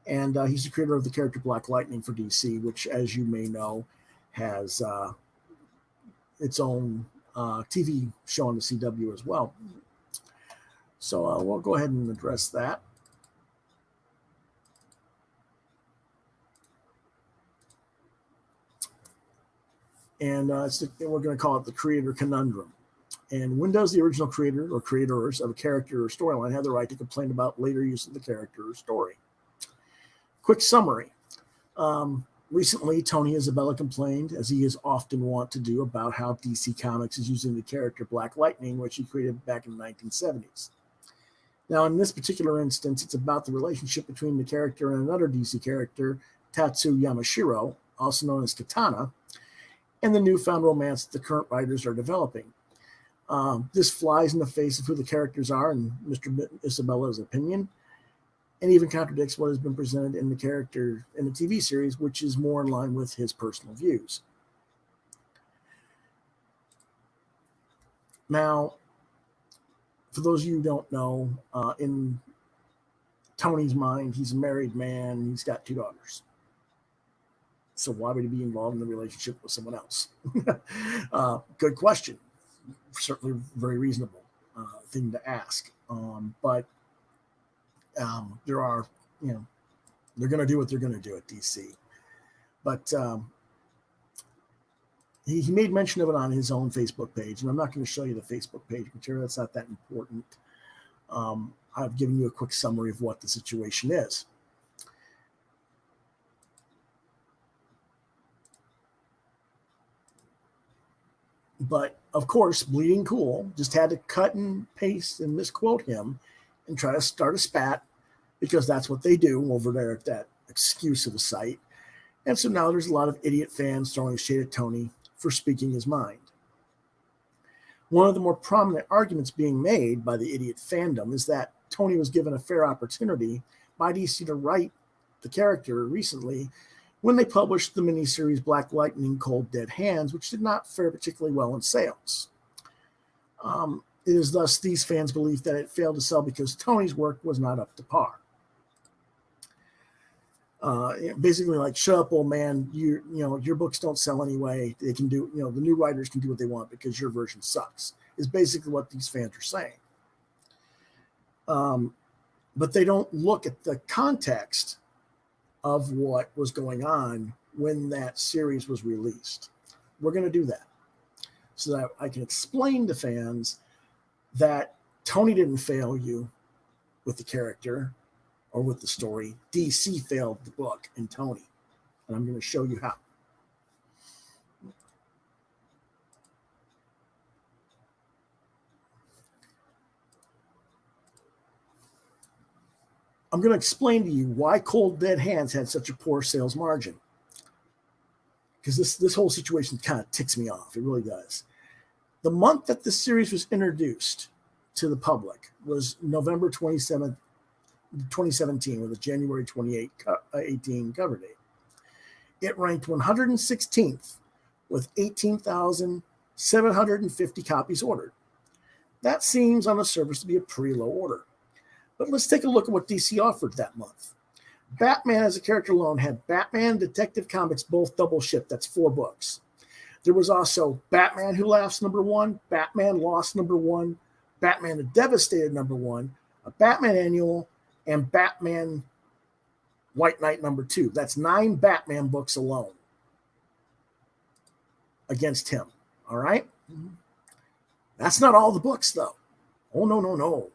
And he's the creator of the character Black Lightning for DC, which, as you may know, has its own TV show on the CW as well. So we'll go ahead and address that. And we're going to call it the creator conundrum. And when does the original creator or creators of a character or storyline have the right to complain about later use of the character or story? Quick summary. Recently, Tony Isabella complained, as he is often wont to do, about how DC Comics is using the character Black Lightning, which he created back in the 1970s. Now, in this particular instance, it's about the relationship between the character and another DC character, Tatsu Yamashiro, also known as Katana, and the newfound romance that the current writers are developing. This flies in the face of who the characters are, in Mr. Isabella's opinion, and even contradicts what has been presented in the character in the TV series, which is more in line with his personal views. Now, for those of you who don't know, in Tony's mind, he's a married man, he's got 2 daughters. So why would he be involved in a relationship with someone else? Good question. Certainly very reasonable thing to ask. But there are, they're going to do what they're going to do at DC. But he made mention of it on his own Facebook page, and I'm not going to show you the Facebook page material. It's not that important. I've given you a quick summary of what the situation is. But, of course, Bleeding Cool just had to cut and paste and misquote him and try to start a spat, because that's what they do over there at that excuse of a site. And so now there's a lot of idiot fans throwing shade at Tony for speaking his mind. One of the more prominent arguments being made by the idiot fandom is that Tony was given a fair opportunity by DC to write the character recently when they published the miniseries Black Lightning, Cold Dead Hands, which did not fare particularly well in sales. It is thus these fans' belief that it failed to sell because Tony's work was not up to par. Basically, like, shut up, old man. Your books don't sell anyway. They can do, the new writers can do what they want because your version sucks, is basically what these fans are saying. But they don't look at the context of what was going on when that series was released. We're going to do that so that I can explain to fans that Tony didn't fail you with the character or with the story. DC failed the book and Tony. And I'm going to show you how. I'm going to explain to you why Cold Dead Hands had such a poor sales margin. Because this whole situation kind of ticks me off. It really does. The month that this series was introduced to the public was November 27th, 2017, with a January 18 cover date. It ranked 116th with 18,000 750 copies ordered. That seems on the surface to be a pretty low order. But let's take a look at what DC offered that month. Batman as a character alone had Batman and Detective Comics both double shipped. That's 4 books. There was also Batman Who Laughs #1, Batman Lost #1, Batman the Devastated #1, a Batman Annual, and Batman White Knight #2. That's 9 Batman books alone against him. All right? That's not all the books, though. Oh, no, no, no.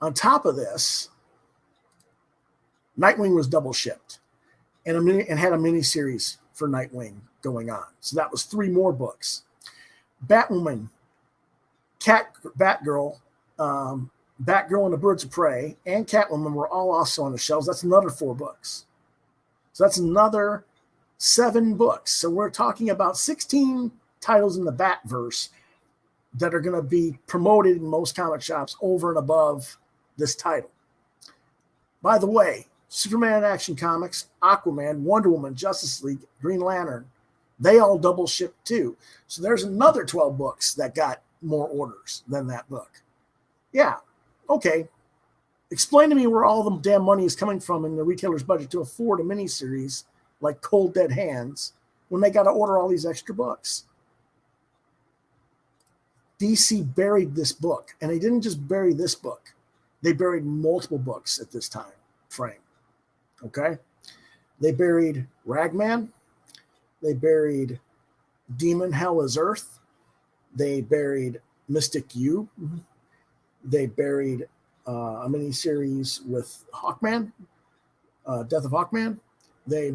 On top of this, Nightwing was double shipped and had a mini series for Nightwing going on. So that was 3 more books. Batwoman, Batgirl, Batgirl and the Birds of Prey, and Catwoman were all also on the shelves. That's another 4 books. So that's another 7 books. So we're talking about 16 titles in the Batverse that are going to be promoted in most comic shops over and above this title. By the way, Superman Action Comics, Aquaman, Wonder Woman, Justice League, Green Lantern, they all double shipped too. So there's another 12 books that got more orders than that book. Yeah, okay. Explain to me where all the damn money is coming from in the retailer's budget to afford a miniseries like Cold Dead Hands when they got to order all these extra books. DC buried this book, and they didn't just bury this book. They buried multiple books at this time frame. Okay? They buried Ragman. They buried Demon Hell is Earth. They buried Mystic U. They buried a miniseries with Hawkman, Death of Hawkman. They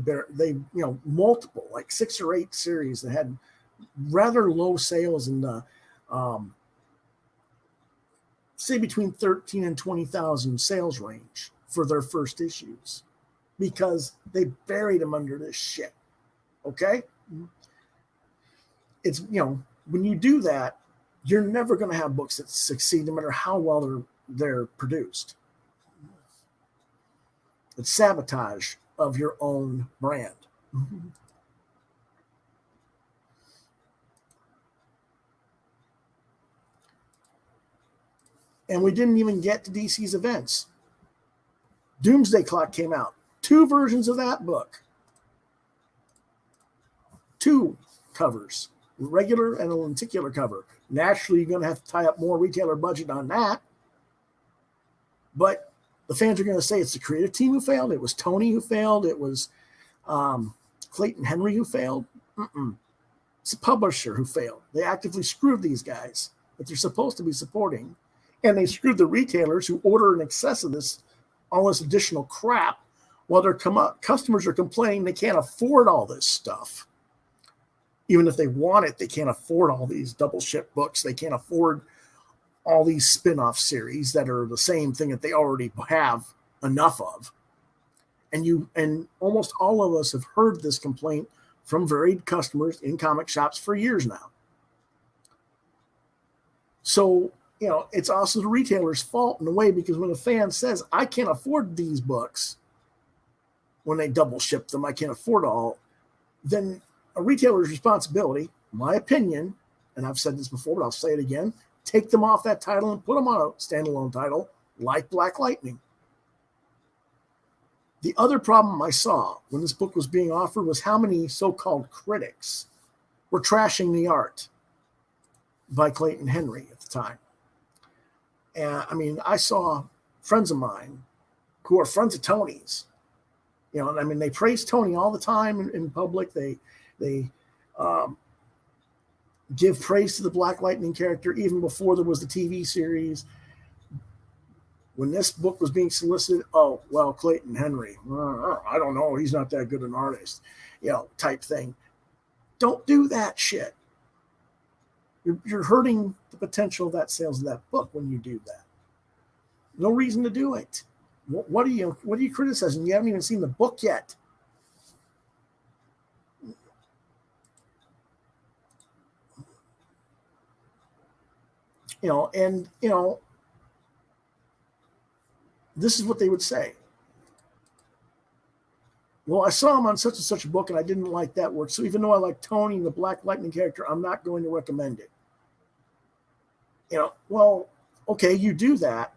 multiple, like 6 or 8 series that had rather low sales in the say between 13 and 20,000 sales range for their first issues because they buried them under this shit. Okay? It's, when you do that, you're never going to have books that succeed no matter how well they're produced. It's sabotage of your own brand. And we didn't even get to DC's events. Doomsday Clock came out. 2 versions of that book. 2 covers. Regular and a lenticular cover. Naturally, you're going to have to tie up more retailer budget on that. But the fans are going to say it's the creative team who failed. It was Tony who failed. It was Clayton Henry who failed. It's the publisher who failed. They actively screwed these guys that they're supposed to be supporting. And they screwed the retailers who order in excess of all this additional crap while their customers are complaining they can't afford all this stuff. Even if they want it, they can't afford all these double ship books. They can't afford all these spin-off series that are the same thing that they already have enough of. And almost all of us have heard this complaint from varied customers in comic shops for years now. So, it's also the retailer's fault in a way, because when a fan says, I can't afford these books, when they double ship them, I can't afford all, then a retailer's responsibility, my opinion, and I've said this before, but I'll say it again, take them off that title and put them on a standalone title like Black Lightning. The other problem I saw when this book was being offered was how many so-called critics were trashing the art by Clayton Henry at the time. And I saw friends of mine who are friends of Tony's. They praise Tony all the time in public. They give praise to the Black Lightning character even before there was the TV series. When this book was being solicited, Clayton Henry, I don't know, he's not that good an artist, type thing. Don't do that shit. You're hurting the potential of that sales of that book when you do that. No reason to do it. What are you criticizing? You haven't even seen the book yet. This is what they would say. well, I saw him on such and such a book and I didn't like that work. So even though I like Tony, the Black Lightning character, I'm not going to recommend it. Well, okay, you do that.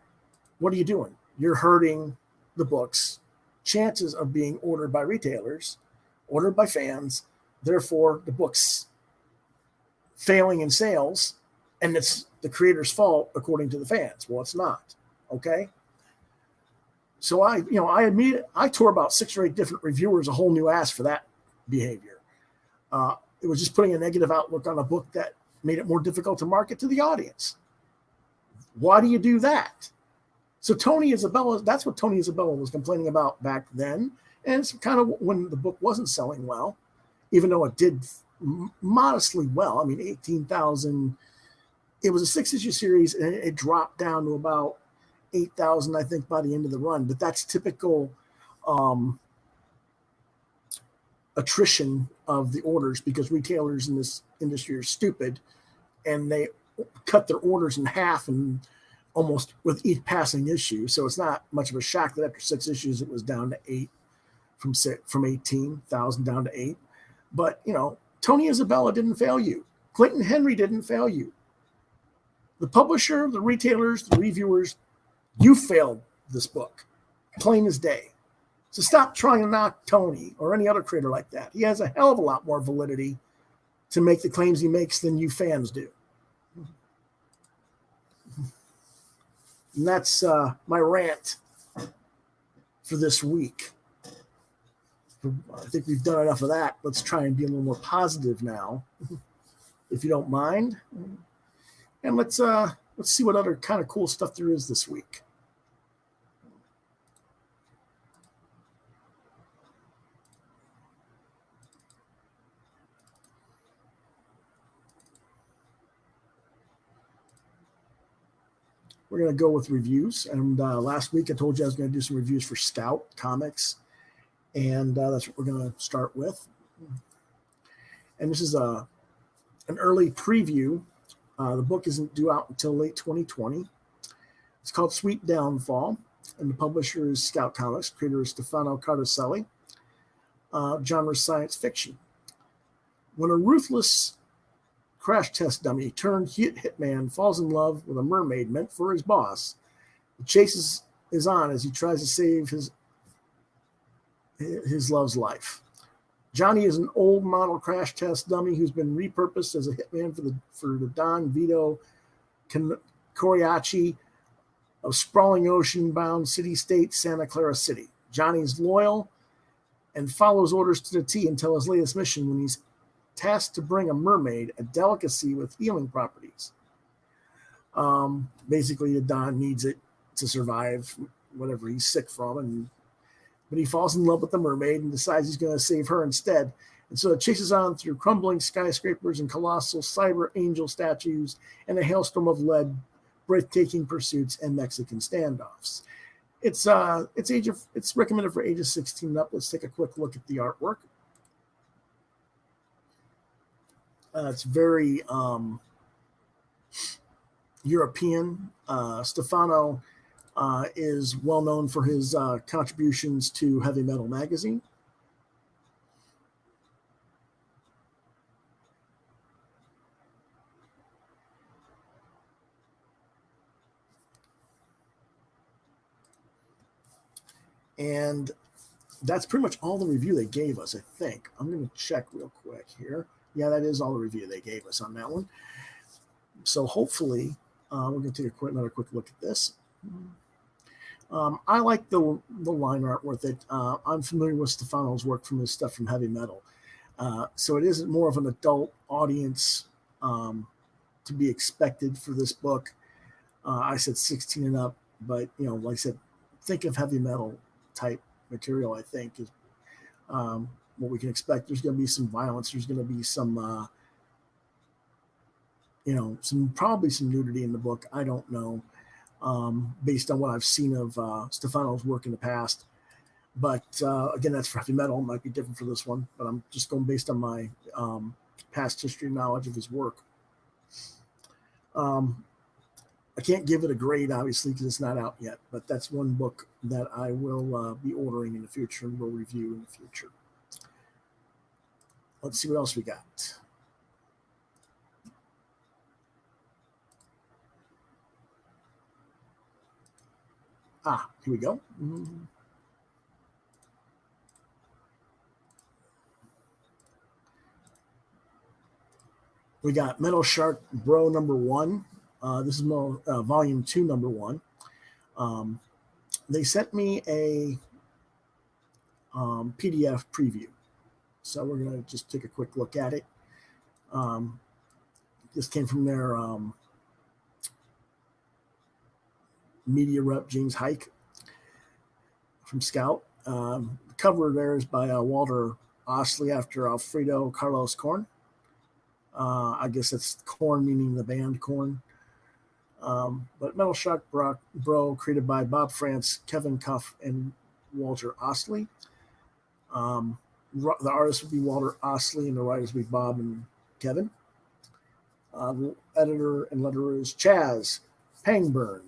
What are you doing? You're hurting the book's chances of being ordered by retailers, ordered by fans. Therefore, the book's failing in sales, and it's the creator's fault according to the fans. Well, it's not. Okay. So I tore about 6 or 8 different reviewers a whole new ass for that behavior. It was just putting a negative outlook on a book that made it more difficult to market to the audience. Why do you do that? So Tony Isabella, that's what Tony Isabella was complaining about back then. And it's kind of when the book wasn't selling well, even though it did modestly well. I mean, 18,000. It was a 6-issue series, and it dropped down to about 8,000, I think, by the end of the run. But that's typical attrition of the orders, because retailers in this industry are stupid, and they cut their orders in half and almost with each passing issue. So it's not much of a shock that after 6 issues, it was down to 8, from 18,000 down to 8. But, Tony Isabella didn't fail you. Clayton Henry didn't fail you. The publisher, the retailers, the reviewers, you failed this book, plain as day. So stop trying to knock Tony or any other creator like that. He has a hell of a lot more validity to make the claims he makes than you fans do. And that's my rant for this week. I think we've done enough of that. Let's try and be a little more positive now, if you don't mind. And let's see what other kind of cool stuff there is this week. We're going to go with reviews. And last week I told you I was going to do some reviews for Scout Comics. And that's what we're going to start with. And this is an early preview. The book isn't due out until late 2020. It's called Sweet Downfall. And the publisher is Scout Comics. Creator is Stefano Cardoselli. Genre science fiction. When a ruthless crash test dummy turned hitman falls in love with a mermaid meant for his boss, the chase is on as he tries to save his love's life. Johnny is an old model crash test dummy who's been repurposed as a hitman for the Don Vito Coriaci of sprawling ocean-bound city-state Santa Clara City. Johnny's loyal and follows orders to the T until his latest mission, when he's tasked to bring a mermaid, a delicacy with healing properties. Basically, the Don needs it to survive whatever he's sick from, but he falls in love with the mermaid and decides he's going to save her instead. And so it chases on through crumbling skyscrapers and colossal cyber angel statues and a hailstorm of lead, breathtaking pursuits, and Mexican standoffs. It's recommended for ages 16 and up. Let's take a quick look at the artwork. It's very European. Stefano is well known for his contributions to Heavy Metal magazine. And that's pretty much all the review they gave us, I think. I'm going to check real quick here. Yeah, that is all the review they gave us on that one. So hopefully, we're going to take another quick look at this. I like the line art with it. I'm familiar with Stefano's work from his stuff from Heavy Metal. So it isn't more of an adult audience to be expected for this book. I said 16 and up, but, like I said, think of Heavy Metal type material, I think, is what we can expect. There's going to be some violence. There's going to be some, probably some nudity in the book. I don't know, based on what I've seen of Stefano's work in the past. But again, that's for Heavy Metal. It might be different for this one, but I'm just going based on my past history knowledge of his work. I can't give it a grade, obviously, because it's not out yet, but that's one book that I will be ordering in the future and will review in the future. Let's see what else we got. Here we go. We got Metal Shark Bro #1. This is volume 2, #1. They sent me a PDF preview, so we're going to just take a quick look at it. This came from their media rep, James Hike from Scout. The cover there is by Walter Osley after Alfredo Carlos Korn. I guess that's Korn, meaning the band Korn. But Metal Shark Bro, created by Bob France, Kevin Cuff, and Walter Osley. The artist would be Walter Osley, and the writers would be Bob and Kevin. The editor and letterer is Chaz Pangburn.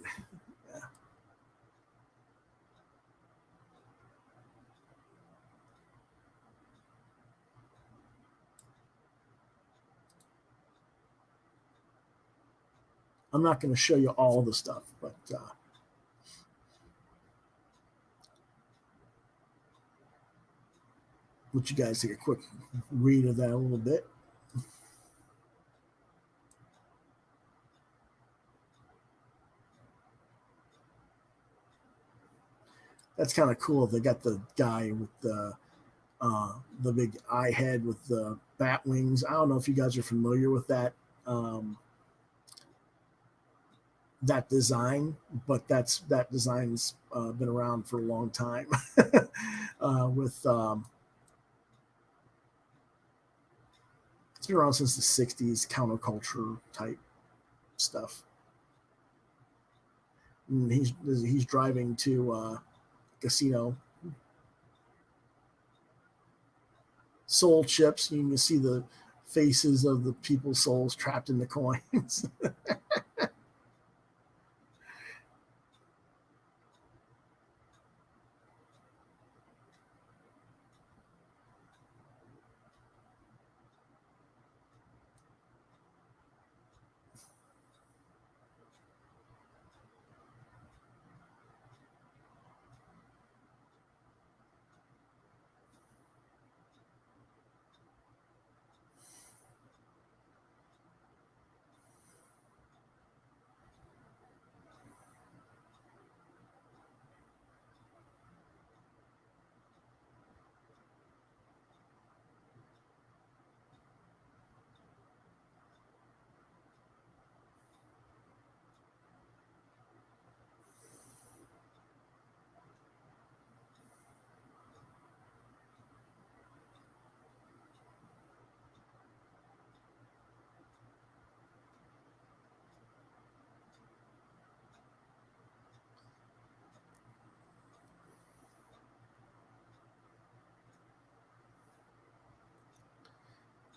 I'm not going to show you all the stuff, but let you guys take a quick read of that a little bit. That's kind of cool. They got the guy with the big eye head with the bat wings. I don't know if you guys are familiar with that that design, but that design's been around for a long time. With it's been around since the '60s, counterculture type stuff. And he's driving to a casino. Soul chips. You can see the faces of the people's souls trapped in the coins.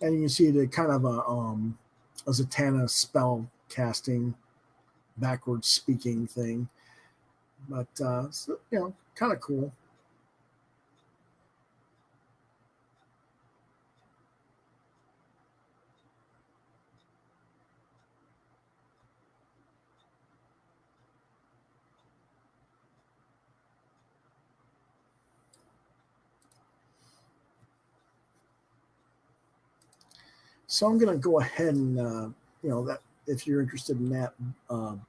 And you can see the kind of a Zatanna spell casting, backwards speaking thing. But so, kind of cool. So I'm going to go ahead and, that if you're interested in that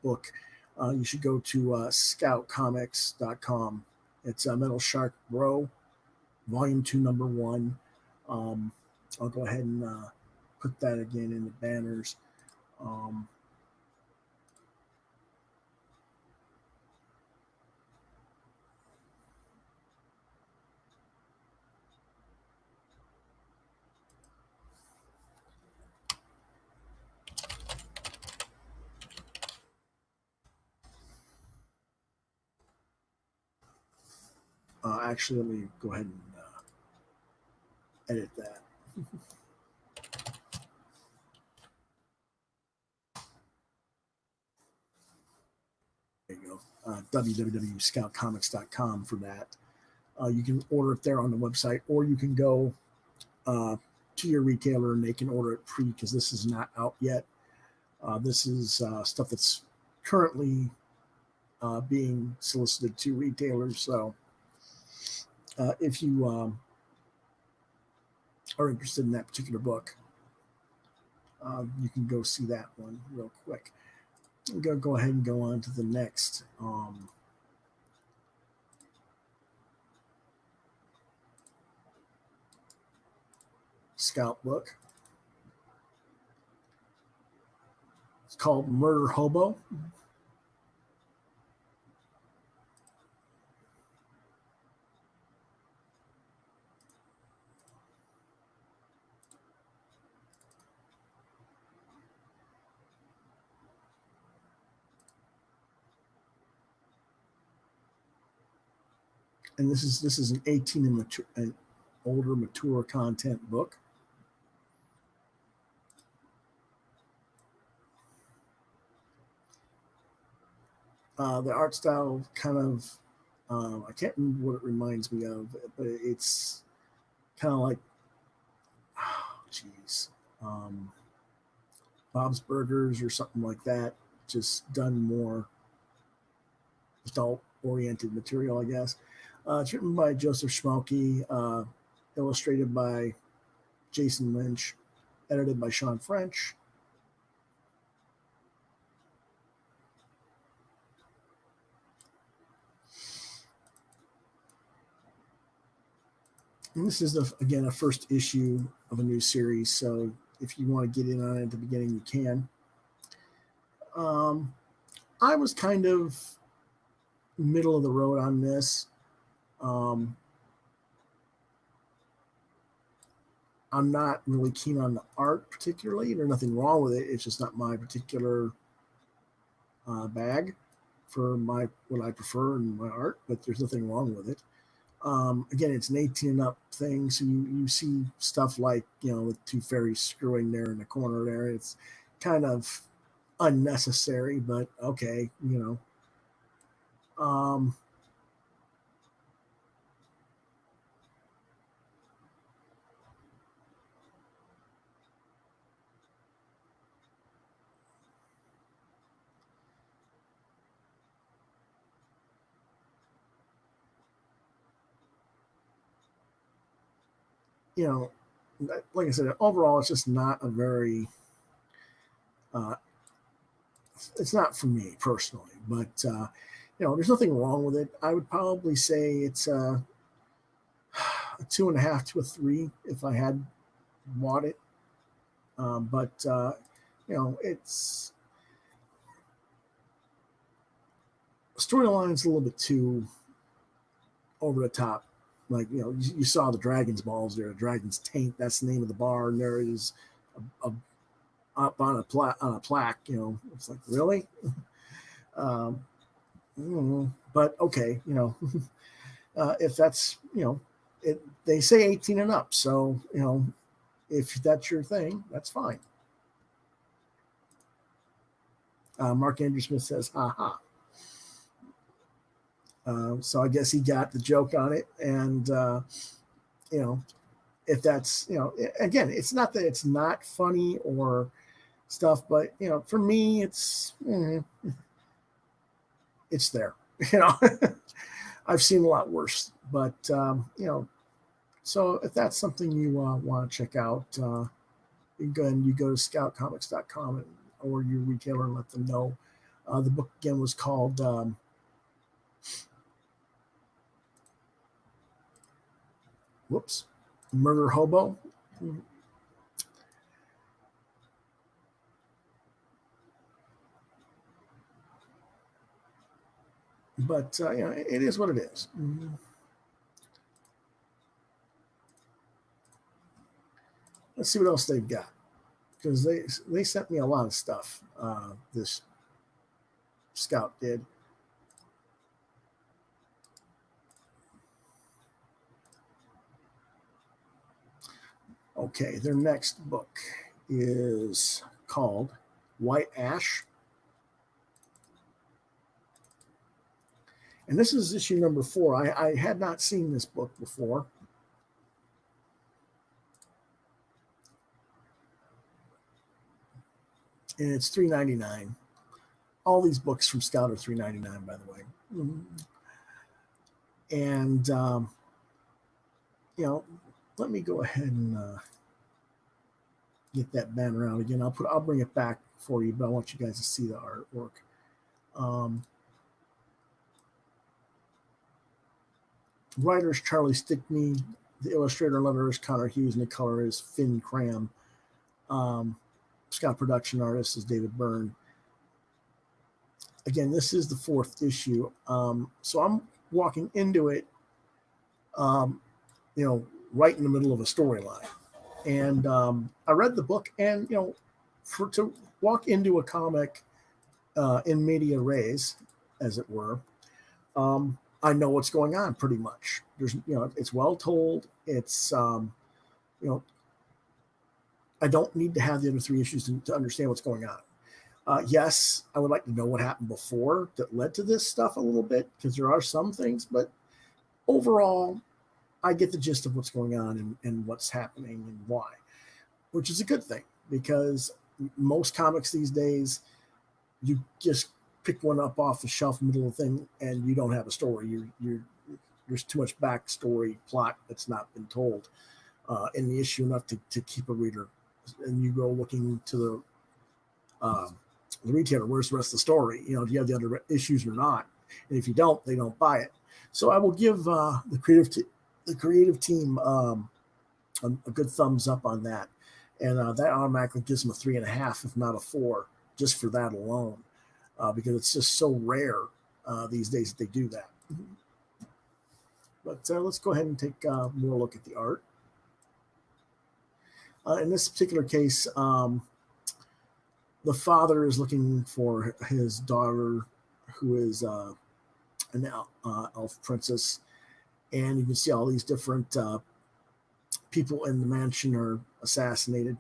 book, you should go to scoutcomics.com. It's Metal Shark Bro, Volume 2, #1. I'll go ahead and put that again in the banners. Actually, let me go ahead and edit that. www.scoutcomics.com for that. You can order it there on the website, or you can go to your retailer and they can order it pre, because this is not out yet. This is stuff that's currently being solicited to retailers. So if you are interested in that particular book, you can go see that one real quick. I'm going to go ahead and go on to the next Scout book. It's called Murder Hobo. And this is an 18 and older mature content book. The art style kind of, I can't remember what it reminds me of, but it's kind of like, Bob's Burgers or something like that, just done more adult-oriented material, I guess. It's written by Joseph Schmalke, illustrated by Jason Lynch, edited by Sean French. And this is, again, a first issue of a new series, so if you want to get in on it at the beginning, you can. I was kind of middle of the road on this. I'm not really keen on the art particularly. There's nothing wrong with it. It's just not my particular bag for what I prefer in my art, but there's nothing wrong with it. Again, it's an 18 and up thing, so you see stuff like, with two fairies screwing there in the corner there. It's kind of unnecessary, but okay, like I said, overall, it's just not a very, it's not for me personally, but, there's nothing wrong with it. I would probably say it's a 2.5 to a 3 if I had bought it. But it's storyline's a little bit too over the top. Like, you saw the dragon's balls there, the dragon's taint. That's the name of the bar, and there is up on a plaque. It's like, really. But okay, if that's they say 18 and up, so if that's your thing, that's fine. Mark Andrew Smith says, "Ha." So I guess he got the joke on it, and if that's again, it's not that it's not funny or stuff, but for me, it's there. I've seen a lot worse, but so if that's something you want to check out, you can go ahead and you go to scoutcomics.com or your retailer and let them know. The book again was called Murder Hobo. But it is what it is. Let's see what else they've got, because they sent me a lot of stuff. This Scout did. Okay, their next book is called White Ash. And this is issue number 4. I had not seen this book before. And it's $3.99. All these books from Scout are $3.99, by the way. And let me go ahead and get that banner out again. I'll bring it back for you, but I want you guys to see the artwork. Writer's Charlie Stickney, the illustrator and letterer is Connor Hughes, and the color is Finn Cram. Scout production artist is David Byrne. Again, this is the 4th issue. So I'm walking into it, right in the middle of a storyline. And I read the book, and, to walk into a comic in media res, as it were, I know what's going on pretty much. There's, it's well told. It's, I don't need to have the other 3 issues to understand what's going on. Yes, I would like to know what happened before that led to this stuff a little bit, because there are some things, but overall, I get the gist of what's going on and what's happening and why, which is a good thing, because most comics these days, you just pick one up off the shelf, middle of the thing, and you don't have a story. There's too much backstory plot that's not been told in the issue enough to keep a reader. And you go looking to the retailer, where's the rest of the story? Do you have the other issues or not? And if you don't, they don't buy it. So I will give the creative team a good thumbs up on that. And that automatically gives them a 3.5, if not a 4, just for that alone, because it's just so rare these days that they do that. But let's go ahead and take a more look at the art. In this particular case, the father is looking for his daughter, who is an elf princess, and you can see all these different people in the mansion are assassinated.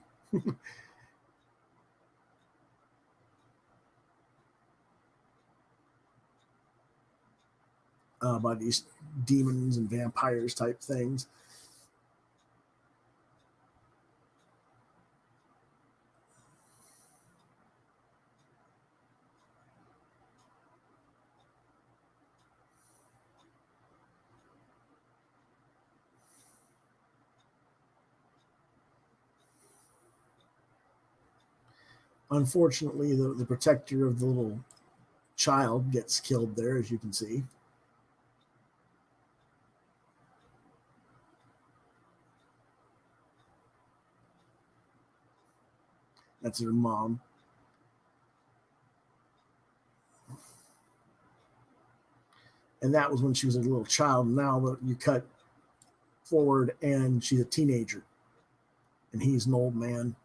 By these demons and vampires type things. Unfortunately, the protector of the little child gets killed there, as you can see. That's her mom. And that was when she was a little child. Now you cut forward and she's a teenager. And he's an old man.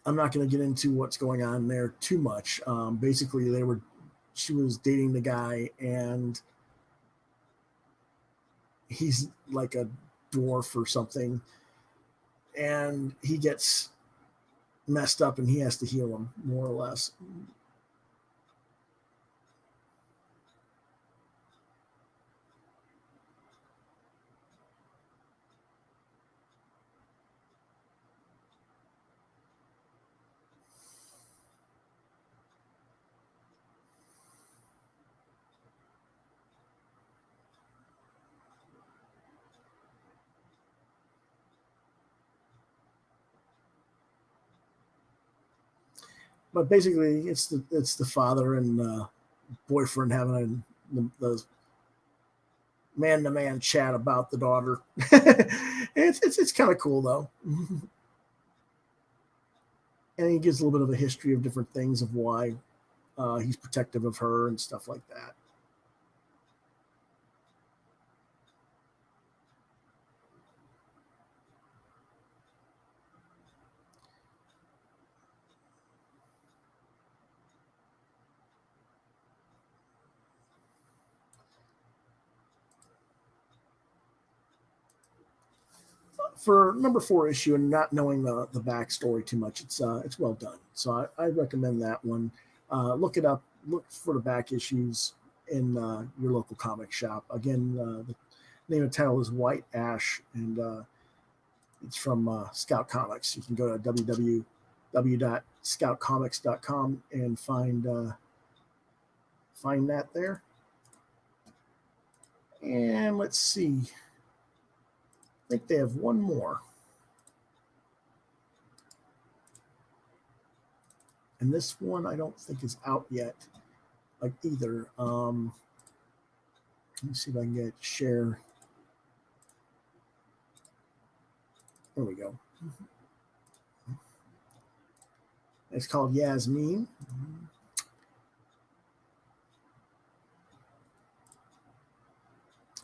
I'm not going to get into what's going on there too much. Basically, she was dating the guy, and he's like a dwarf or something, and he gets messed up, and he has to heal him, more or less. But basically, it's the father and boyfriend having those man-to-man chat about the daughter. it's kind of cool though, and he gives a little bit of a history of different things of why he's protective of her and stuff like that. For number 4 issue, and not knowing the backstory too much, it's well done. So I recommend that one. look it up. Look for the back issues in your local comic shop. Again, the name and title is White Ash, and it's from Scout Comics. You can go to www.scoutcomics.com and find that there. And let's see. I think they have one more. And this one I don't think is out yet, like either. Let me see if I can get share. There we go. It's called Yasmin.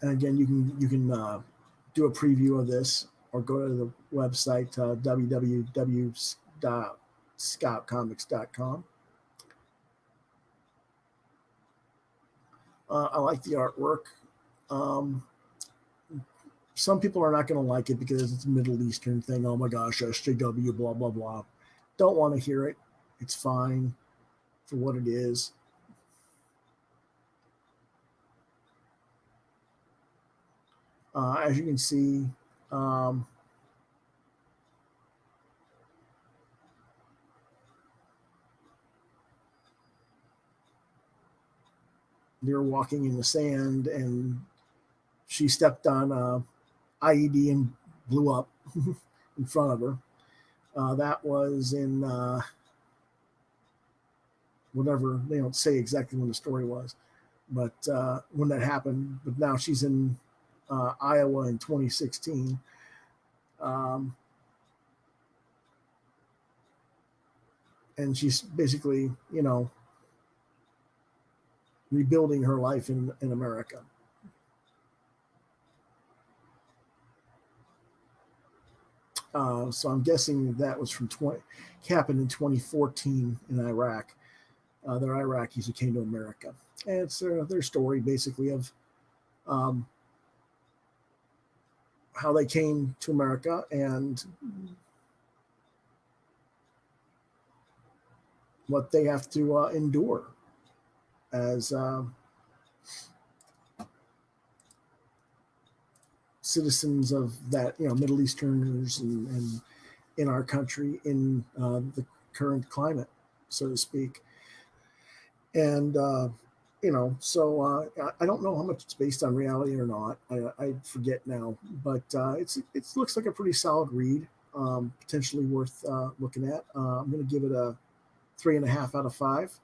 And again, you can do a preview of this or go to the website www.scoutcomics.com. I like the artwork. Some people are not going to like it because it's a Middle Eastern thing. Oh my gosh, SJW, blah, blah, blah. Don't want to hear it. It's fine for what it is. As you can see, they're walking in the sand, and she stepped on a IED and blew up in front of her. That was in whatever, they don't say exactly when the story was, but when that happened. But now she's in Iowa in 2016. And she's basically, rebuilding her life in America. So I'm guessing that was from happened in 2014 in Iraq. They're Iraqis who came to America. And it's their story basically of how they came to America and what they have to endure as citizens of that, Middle Easterners and in our country in the current climate, so to speak. And, so I don't know how much it's based on reality or not. I forget now, but it looks like a pretty solid read, potentially worth looking at. I'm going to give it a 3.5 out of 5.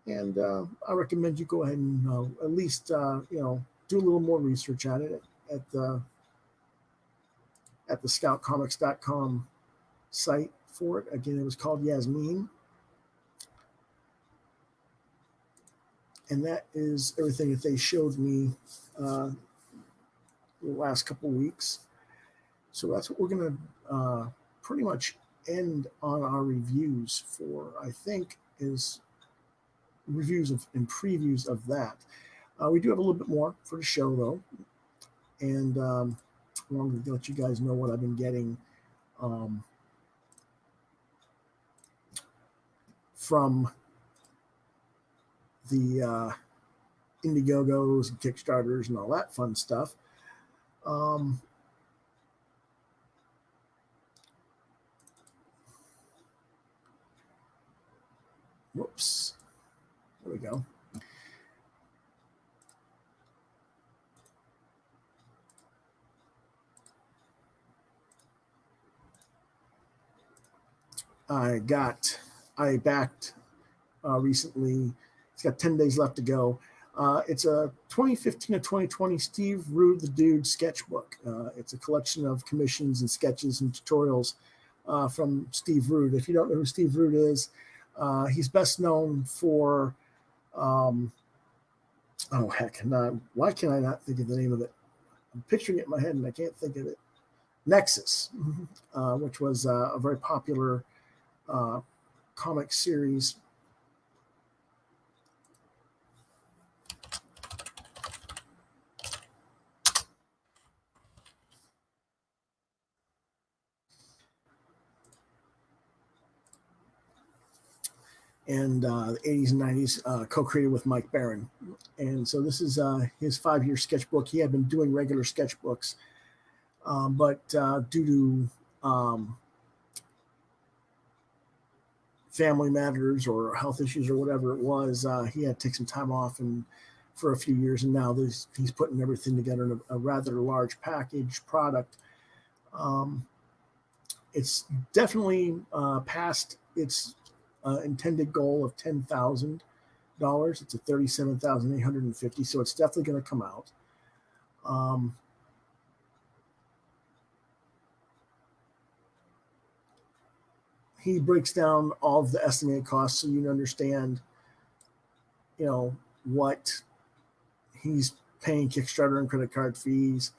And I recommend you go ahead and at least, do a little more research at it at the scoutcomics.com site for it. Again, it was called Yasmin. And that is everything that they showed me the last couple of weeks. So that's what we're going to pretty much end on our reviews for, I think, is reviews of and previews of that. We do have a little bit more for the show, though. And I'm going to let you guys know what I've been getting from the Indiegogos and Kickstarters and all that fun stuff. Whoops. There we go. I backed recently. It's got 10 days left to go. It's a 2015 to 2020 Steve Rude the Dude sketchbook. It's a collection of commissions and sketches and tutorials from Steve Rude. If you don't know who Steve Rude is, he's best known for, why can I not think of the name of it? I'm picturing it in my head and I can't think of it. Nexus, which was a very popular comic series. and the 80s and 90s, co-created with Mike Barron. And so this is his 5-year sketchbook. He had been doing regular sketchbooks, but due to family matters or health issues or whatever it was, he had to take some time off and for a few years, and now he's putting everything together in a rather large package product. It's definitely past its intended goal of $10,000. It's at $37,850, so it's definitely going to come out. He breaks down all of the estimated costs so you understand, what he's paying Kickstarter and credit card fees,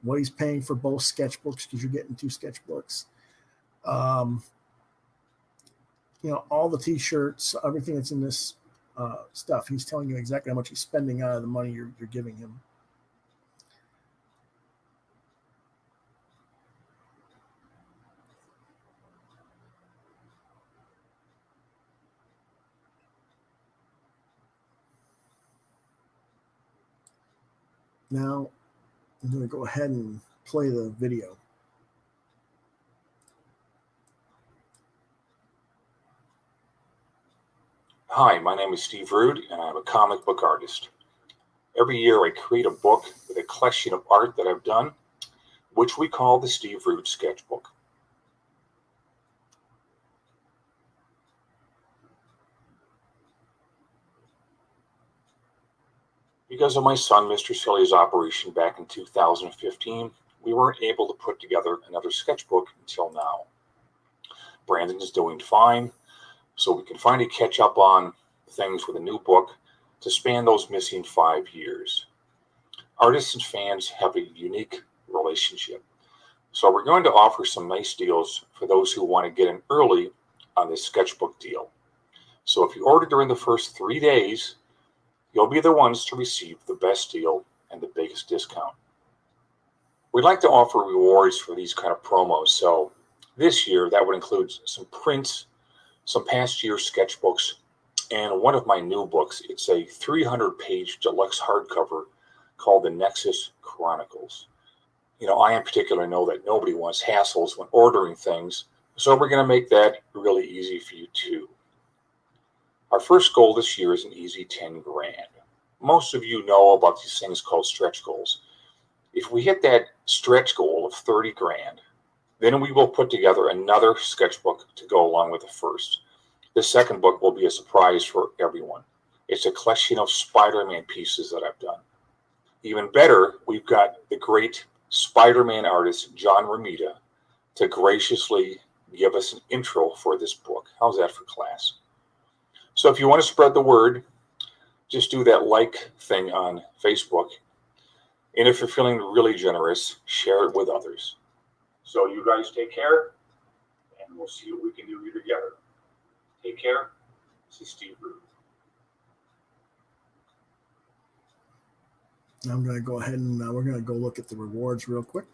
what he's paying for both sketchbooks because you're getting 2 sketchbooks. All the T-shirts, everything that's in this stuff. He's telling you exactly how much he's spending out of the money you're giving him. Now, I'm going to go ahead and play the video. Hi, my name is Steve Rude, and I'm a comic book artist. Every year I create a book with a collection of art that I've done, which we call the Steve Rude Sketchbook. Because of my son, Mr. Sully's operation back in 2015, we weren't able to put together another sketchbook until now. Brandon is doing fine, so we can finally catch up on things with a new book to span those missing 5 years. Artists and fans have a unique relationship, so we're going to offer some nice deals for those who want to get in early on this sketchbook deal. So if you order during the first 3 days, you'll be the ones to receive the best deal and the biggest discount. We'd like to offer rewards for these kind of promos, so this year that would include some prints, some past year sketchbooks, and one of my new books. It's a 300-page deluxe hardcover called The Nexus Chronicles. I in particular know that nobody wants hassles when ordering things, so we're going to make that really easy for you too. Our first goal this year is an easy 10 grand. Most of you know about these things called stretch goals. If we hit that stretch goal of 30 grand, then we will put together another sketchbook to go along with the first. The second book will be a surprise for everyone. It's a collection of Spider-Man pieces that I've done. Even better, we've got the great Spider-Man artist John Romita to graciously give us an intro for this book. How's that for class? So if you want to spread the word, just do that like thing on Facebook. And if you're feeling really generous, share it with others. So you guys take care, and we'll see what we can do here together. Take care. This is Steve Rude. I'm going to go ahead and we're going to go look at the rewards real quick.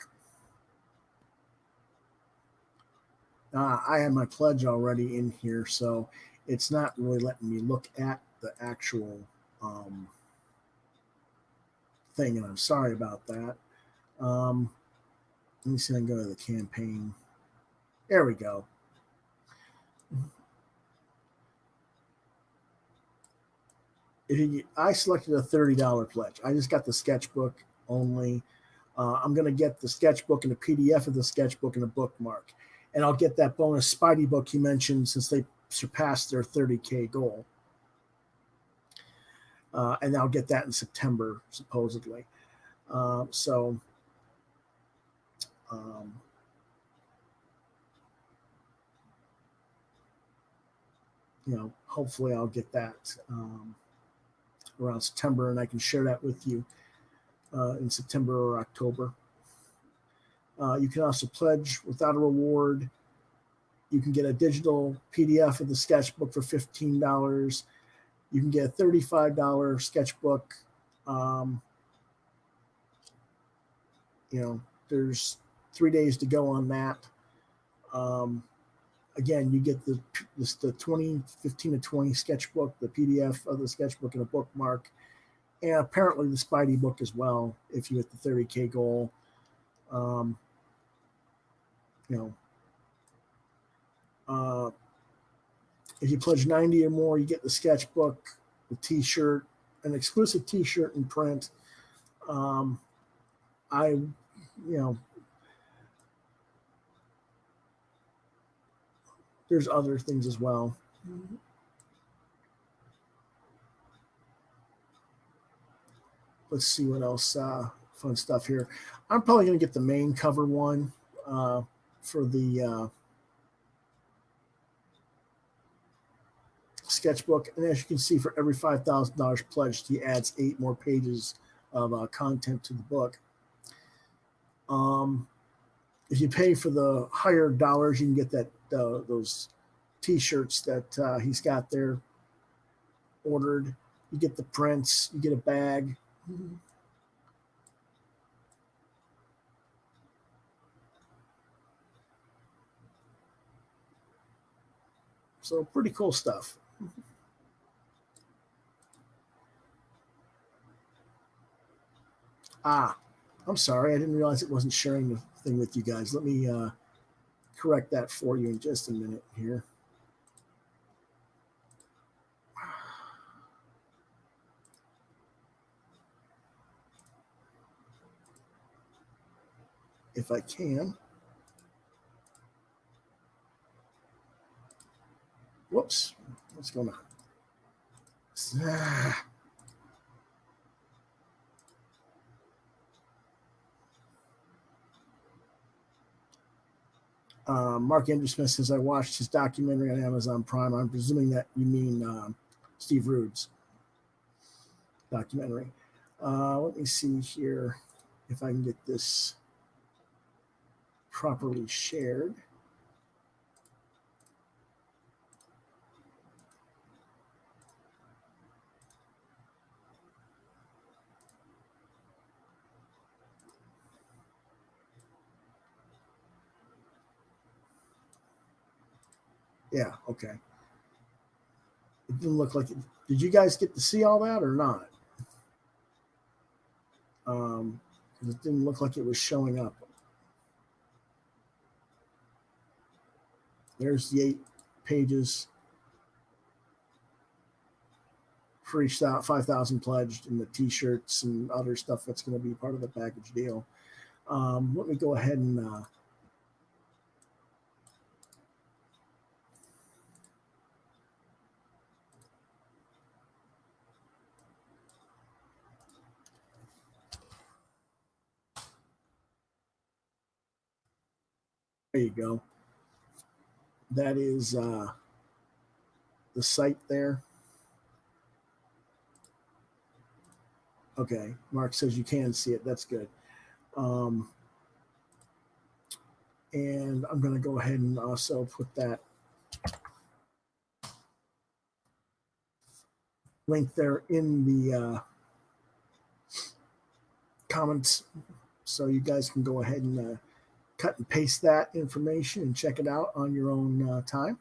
I have my pledge already in here, so it's not really letting me look at the actual thing, and I'm sorry about that. Let me see if I can go to the campaign. There we go. I selected a $30 pledge. I just got the sketchbook only. I'm going to get the sketchbook and a PDF of the sketchbook and a bookmark. And I'll get that bonus Spidey book he mentioned since they surpassed their 30K goal. And I'll get that in September, supposedly. Hopefully I'll get that around September, and I can share that with you in September or October. You can also pledge without a reward. You can get a digital PDF of the sketchbook for $15. You can get a $35 sketchbook. There's 3 days to go on that. Again, you get the 2015 to 20 sketchbook, the PDF of the sketchbook, and a bookmark, and apparently the Spidey book as well. If you hit the 30K goal, if you pledge 90 or more, you get the sketchbook, the T-shirt, an exclusive T-shirt in print. There's other things as well. Let's see what else fun stuff here. I'm probably going to get the main cover one for the sketchbook. And as you can see, for every $5,000 pledged, he adds 8 more pages of content to the book. If you pay for the higher dollars, you can get that those T-shirts that he's got there ordered. You get the prints. You get a bag. So pretty cool stuff. I'm sorry. I didn't realize it wasn't sharing the thing with you guys. Let me correct that for you in just a minute here. If I can. Whoops. What's going on? Mark Andrew Smith says, I watched his documentary on Amazon Prime. I'm presuming that you mean Steve Rude's documentary. Let me see here if I can get this properly shared. Yeah, okay. It didn't look like it. Did you guys get to see all that or not? It didn't look like it was showing up. There's the 8 pages for each 5,000 pledged, and the T-shirts and other stuff that's going to be part of the package deal. Let me go ahead and there you go. That is the site there. Okay, Mark says you can see it. That's good. And I'm going to go ahead and also put that link there in the comments, so you guys can go ahead and cut and paste that information and check it out on your own time.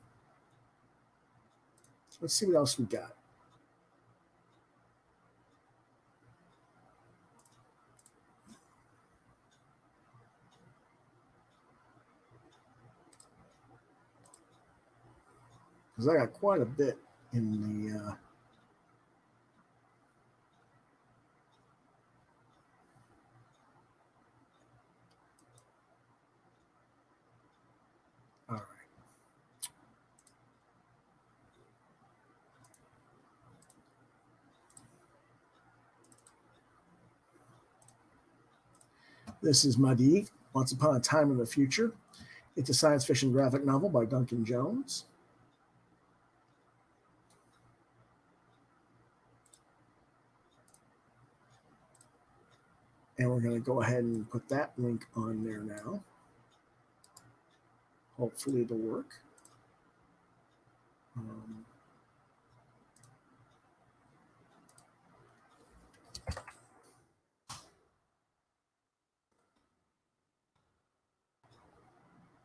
Let's see what else we got. Because I got quite a bit in the all right. This is Madi, Once Upon a Time in the Future. It's a science fiction graphic novel by Duncan Jones. And we're going to go ahead and put that link on there now. Hopefully it'll work.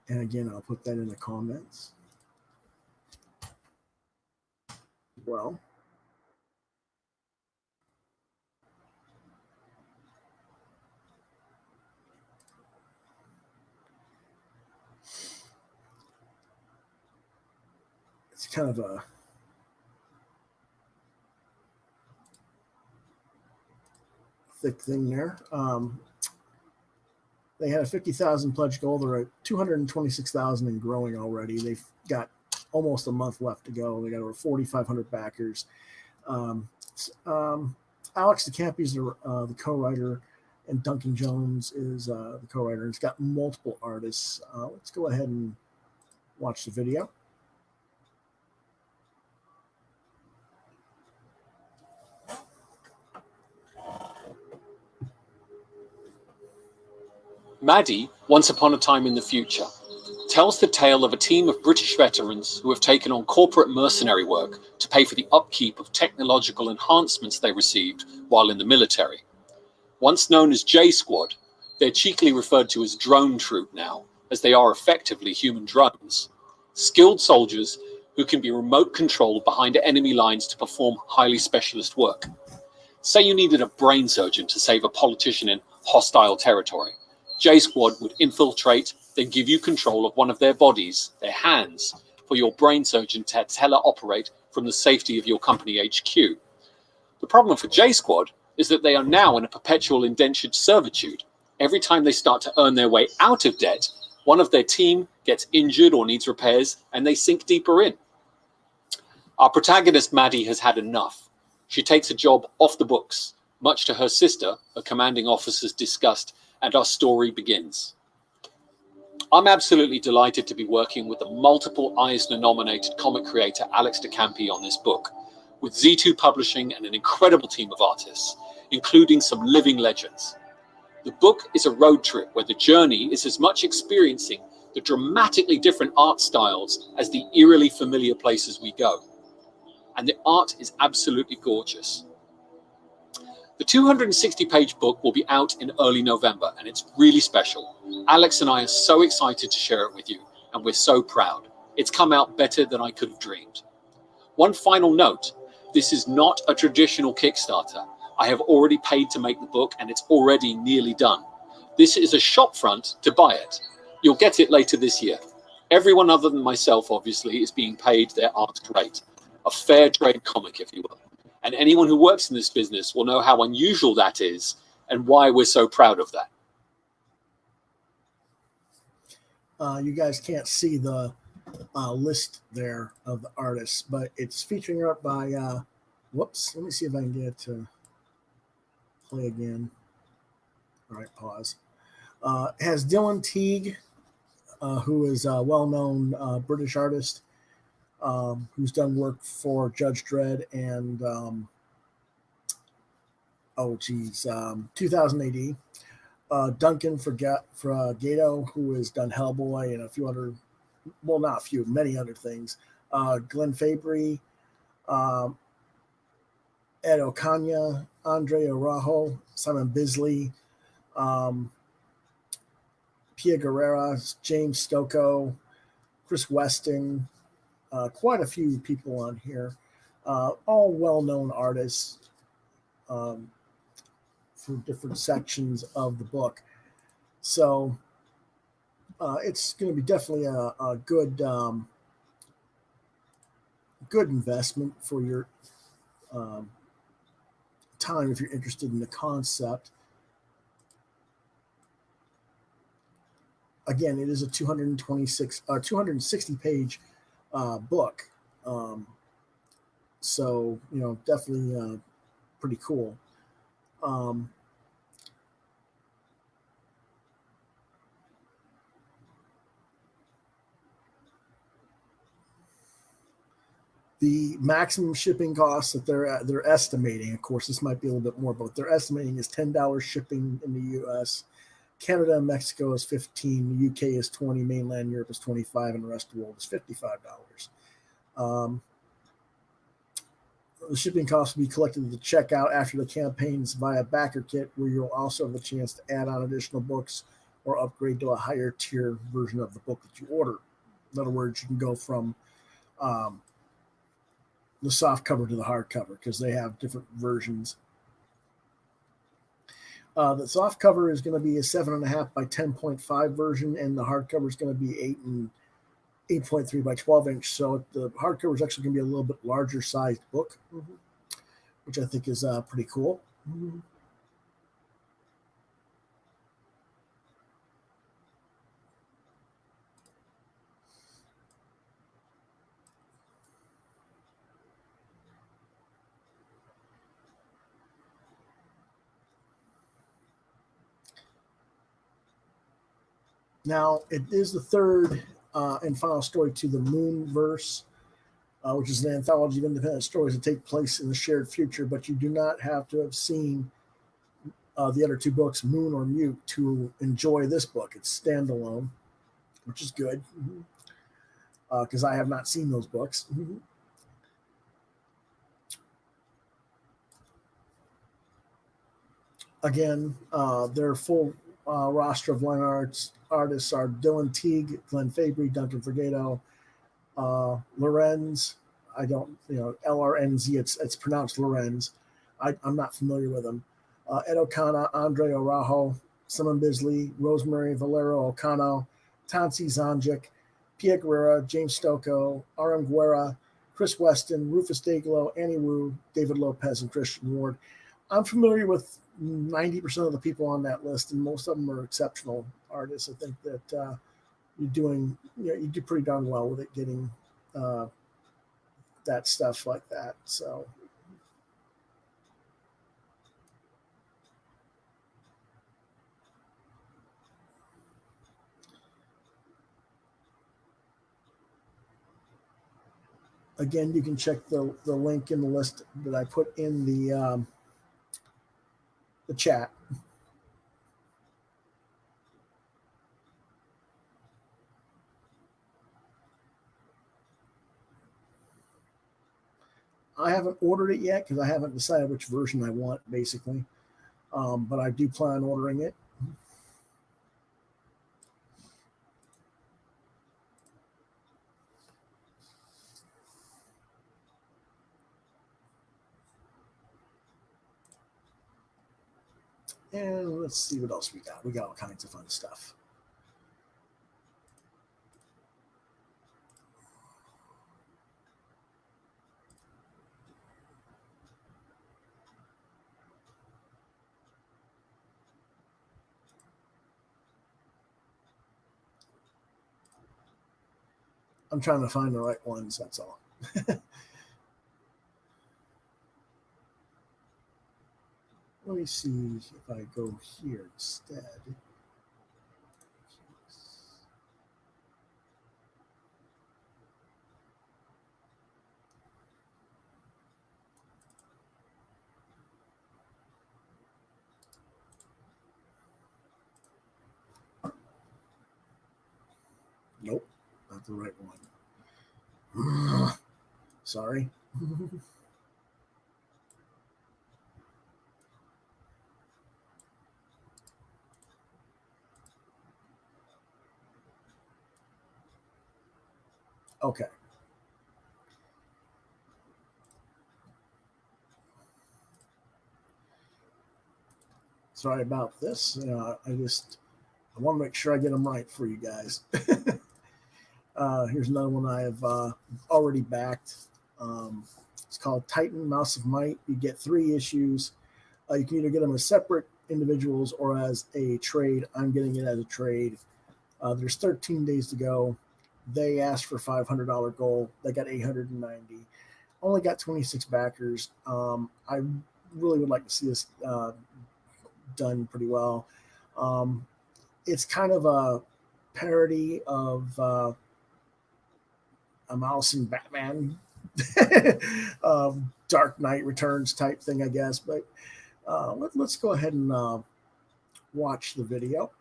And again, I'll put that in the comments. well. It's kind of a thick thing there. They had a 50,000 pledge goal. They're at 226,000 and growing already. They've got almost a month left to go. They got over 4,500 backers. Alex DeCampi is the co-writer, and Duncan Jones is the co-writer. It's got multiple artists. Let's go ahead and watch the video. Maddie, Once Upon a Time in the Future, tells the tale of a team of British veterans who have taken on corporate mercenary work to pay for the upkeep of technological enhancements they received while in the military. Once known as J Squad, they're cheekily referred to as Drone Troop now, as they are effectively human drones. Skilled soldiers who can be remote controlled behind enemy lines to perform highly specialist work. Say you needed a brain surgeon to save a politician in hostile territory. J Squad would infiltrate, then give you control of one of their bodies, their hands, for your brain surgeon to teleoperate from the safety of your company HQ. The problem for J Squad is that they are now in a perpetual indentured servitude. Every time they start to earn their way out of debt, one of their team gets injured or needs repairs, and they sink deeper in. Our protagonist, Maddie, has had enough. She takes a job off the books, much to her sister, a commanding officer's disgust, and our story begins. I'm absolutely delighted to be working with the multiple Eisner-nominated comic creator Alex DeCampi on this book, with Z2 Publishing and an incredible team of artists, including some living legends. The book is a road trip where the journey is as much experiencing the dramatically different art styles as the eerily familiar places we go. And the art is absolutely gorgeous. The 260-page book will be out in early November, and it's really special. Alex and I are so excited to share it with you, and we're so proud. It's come out better than I could have dreamed. One final note, this is not a traditional Kickstarter. I have already paid to make the book, and it's already nearly done. This is a shop front to buy it. You'll get it later this year. Everyone other than myself, obviously, is being paid their art rate. A fair trade comic, if you will. And anyone who works in this business will know how unusual that is and why we're so proud of that. You guys can't see the list there of the artists, but it's featuring art by, whoops, let me see if I can get it to play again. All right, pause. It has Dylan Teague, who is a well-known British artist, who's done work for Judge Dredd and 2000 AD. Duncan Gato, who has done Hellboy and a few other, well, not a few, many other things. Glenn Fabry, Ed Ocaña, Andre Araujo, Simon Bisley, Pia Guerrera, James Stocco, Chris Weston, quite a few people on here, all well-known artists for different sections of the book. So it's going to be definitely a good good investment for your time if you're interested in the concept. Again, it is a 260 page book. So, you know, definitely pretty cool. The maximum shipping costs that they're estimating, of course, this might be a little bit more, but they're estimating is $10 shipping in the U.S. Canada and Mexico is $15, the UK is $20, mainland Europe is $25, and the rest of the world is $55. The shipping costs will be collected at the checkout after the campaigns via Backer Kit, where you'll also have the chance to add on additional books or upgrade to a higher tier version of the book that you order. In other words, you can go from the soft cover to the hardcover because they have different versions. The soft cover is going to be a 7.5 by 10.5 version, and the hardcover is going to be 8.3 by 12 inch. So the hardcover is actually going to be a little bit larger sized book, which I think is pretty cool. Now, it is the third and final story to the Moonverse, which is an anthology of independent stories that take place in the shared future, but you do not have to have seen the other two books, Moon or Mute, to enjoy this book. It's standalone, which is good, because I have not seen those books. Again, their full roster of line artists are Dylan Teague, Glenn Fabry, Duncan Forgato, Lorenz. I don't, LRNZ. It's pronounced Lorenz. I'm not familiar with them. Ed O'Connor, Andre Araujo, Simon Bisley, Rosemary Valero O'Connor, Tansi Zanjic, Pia Guerrera, James Stocco, R.M. Guerra, Chris Weston, Rufus Dayglow, Annie Wu, David Lopez, and Christian Ward. I'm familiar with 90% of the people on that list, and most of them are exceptional artists. I think that you do pretty darn well with it, getting that stuff like that. So. Again, you can check the link in the list that I put in the chat. I haven't ordered it yet because I haven't decided which version I want, basically. But I do plan on ordering it. And let's see what else we got. We got all kinds of fun stuff. I'm trying to find the right ones, that's all. Let me see if I go here instead. Nope, not the right one. Sorry. Okay. Sorry about this. I want to make sure I get them right for you guys. Here's another one I have already backed. It's called Titan Mouse of Might. You get 3 issues. You can either get them as separate individuals or as a trade. I'm getting it as a trade. There's 13 days to go. They asked for $500 goal. They got 890. Only got 26 backers. I really would like to see this done pretty well. It's kind of a parody of a Mouse and Batman Dark Knight Returns type thing, I guess. But let's go ahead and watch the video.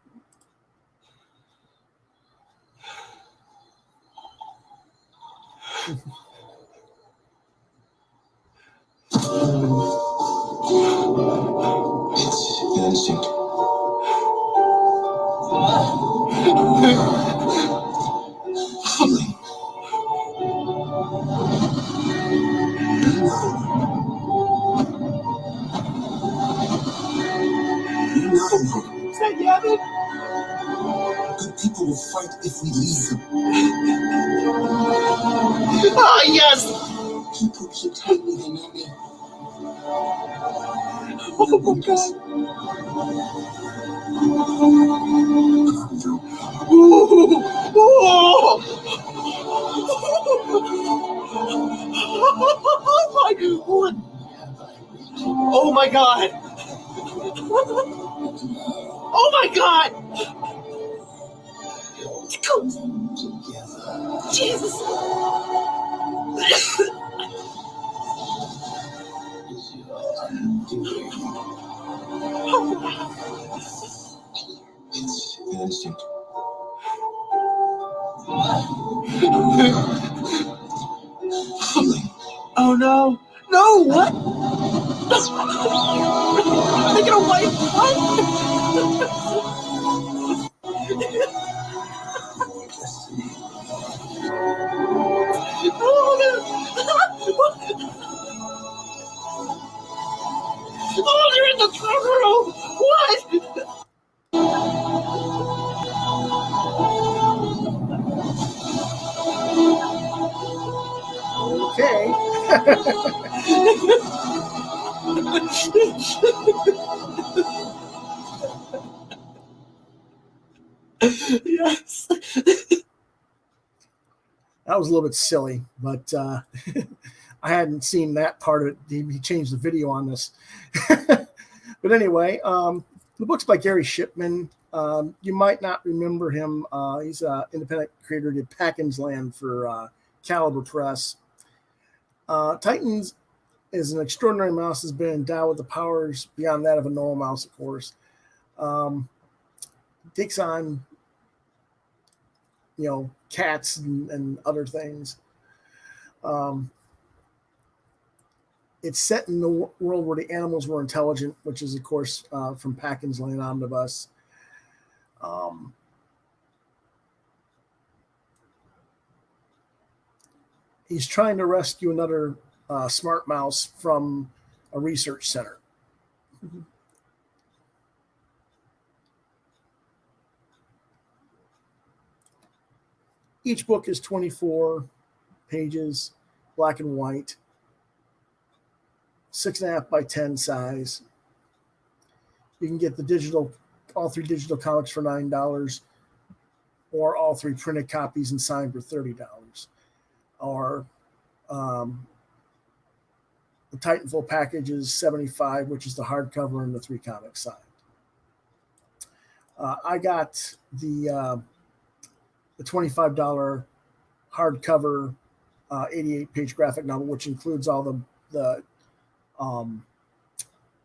It's an instinct. Feeling. Is that Yavin? Good people will fight if we leave them. Oh, yes! People keep tightly them at me. Oh, my God. Ooh. Oh, my God. Oh, my God. Oh, my God. Jesus. It's an instinct. Feeling. Oh, no. No, what? Are they gonna wipe? What? Oh, they're in the throne room. What? Okay. Yes. That was a little bit silly, but I hadn't seen that part of it. He changed the video on this. But anyway, the book's by Gary Shipman. You might not remember him. He's an independent creator, did Packins Land for Caliber Press. Titans is an extraordinary mouse, has been endowed with the powers beyond that of a normal mouse, of course. Takes on, cats and other things. It's set in the world where the animals were intelligent, which is, of course, from Packins Land Omnibus. He's trying to rescue another smart mouse from a research center. Each book is 24 pages, black and white, 6.5 by 10 size. You can get all three digital comics for $9, or all three printed copies and signed for $30. Or the Titanful package is $75, which is the hardcover and the 3 comics signed. I got the $25 hardcover 88-page graphic novel, which includes all the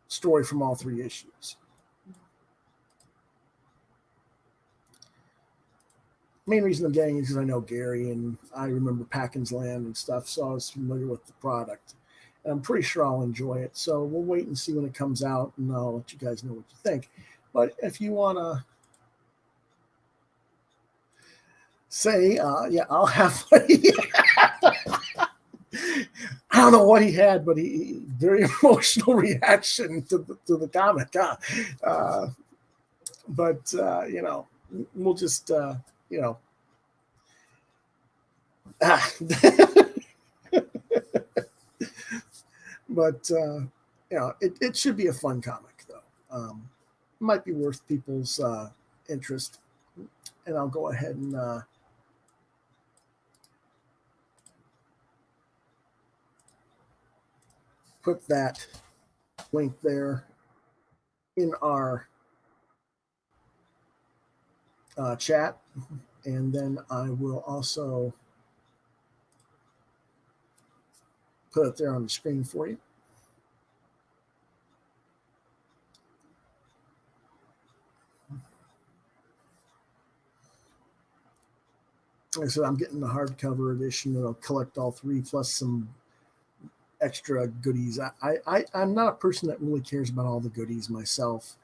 story from all 3 issues. Main reason I'm getting it is because I know Gary and I remember Packins Land and stuff, so I was familiar with the product. And I'm pretty sure I'll enjoy it. So we'll wait and see when it comes out, and I'll let you guys know what you think. But if you want to say, I'll have what he had. I don't know what he had, but he very emotional reaction to the comic. But we'll just but it should be a fun comic, though. Might be worth people's interest, and I'll go ahead and put that link there in our chat, and then I will also put it there on the screen for you. Like I said, I'm getting the hardcover edition. It'll collect all 3 plus some extra goodies. I'm not a person that really cares about all the goodies myself.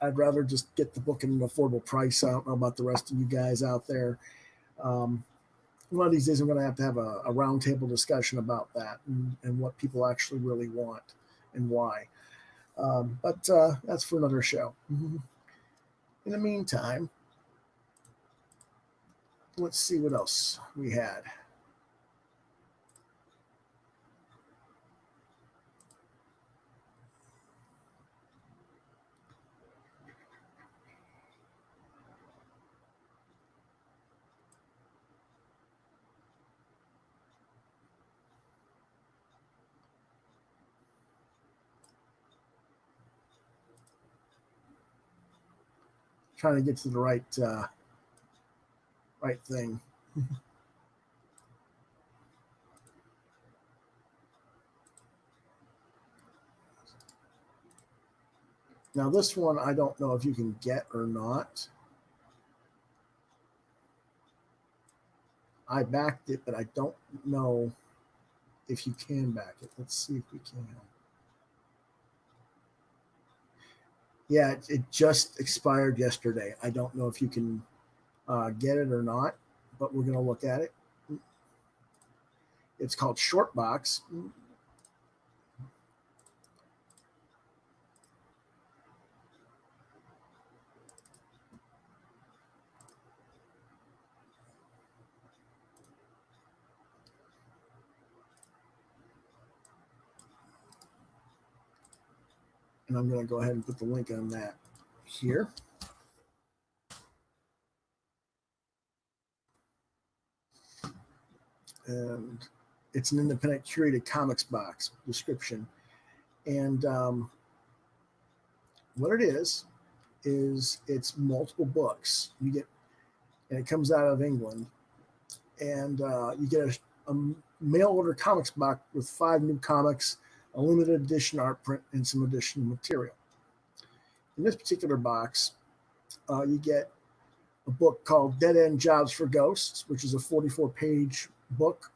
I'd rather just get the book at an affordable price. I don't know about the rest of you guys out there. One of these days I'm going to have a roundtable discussion about that and what people actually really want and why. But that's for another show. In the meantime, let's see what else we had. Trying to get to the right thing. Now this one I don't know if you can get or not. I backed it, but I don't know if you can back it. Let's see if we can. Yeah, it just expired yesterday. I don't know if you can get it or not, but we're going to look at it. It's called Short Box. And I'm going to go ahead and put the link on that here. And it's an independent curated comics box description. And what it is it's multiple books. You get, and it comes out of England. And you get a mail order comics box with 5 new comics, a limited edition art print, and some additional material. In this particular box, you get a book called Dead End Jobs for Ghosts, which is a 44-page book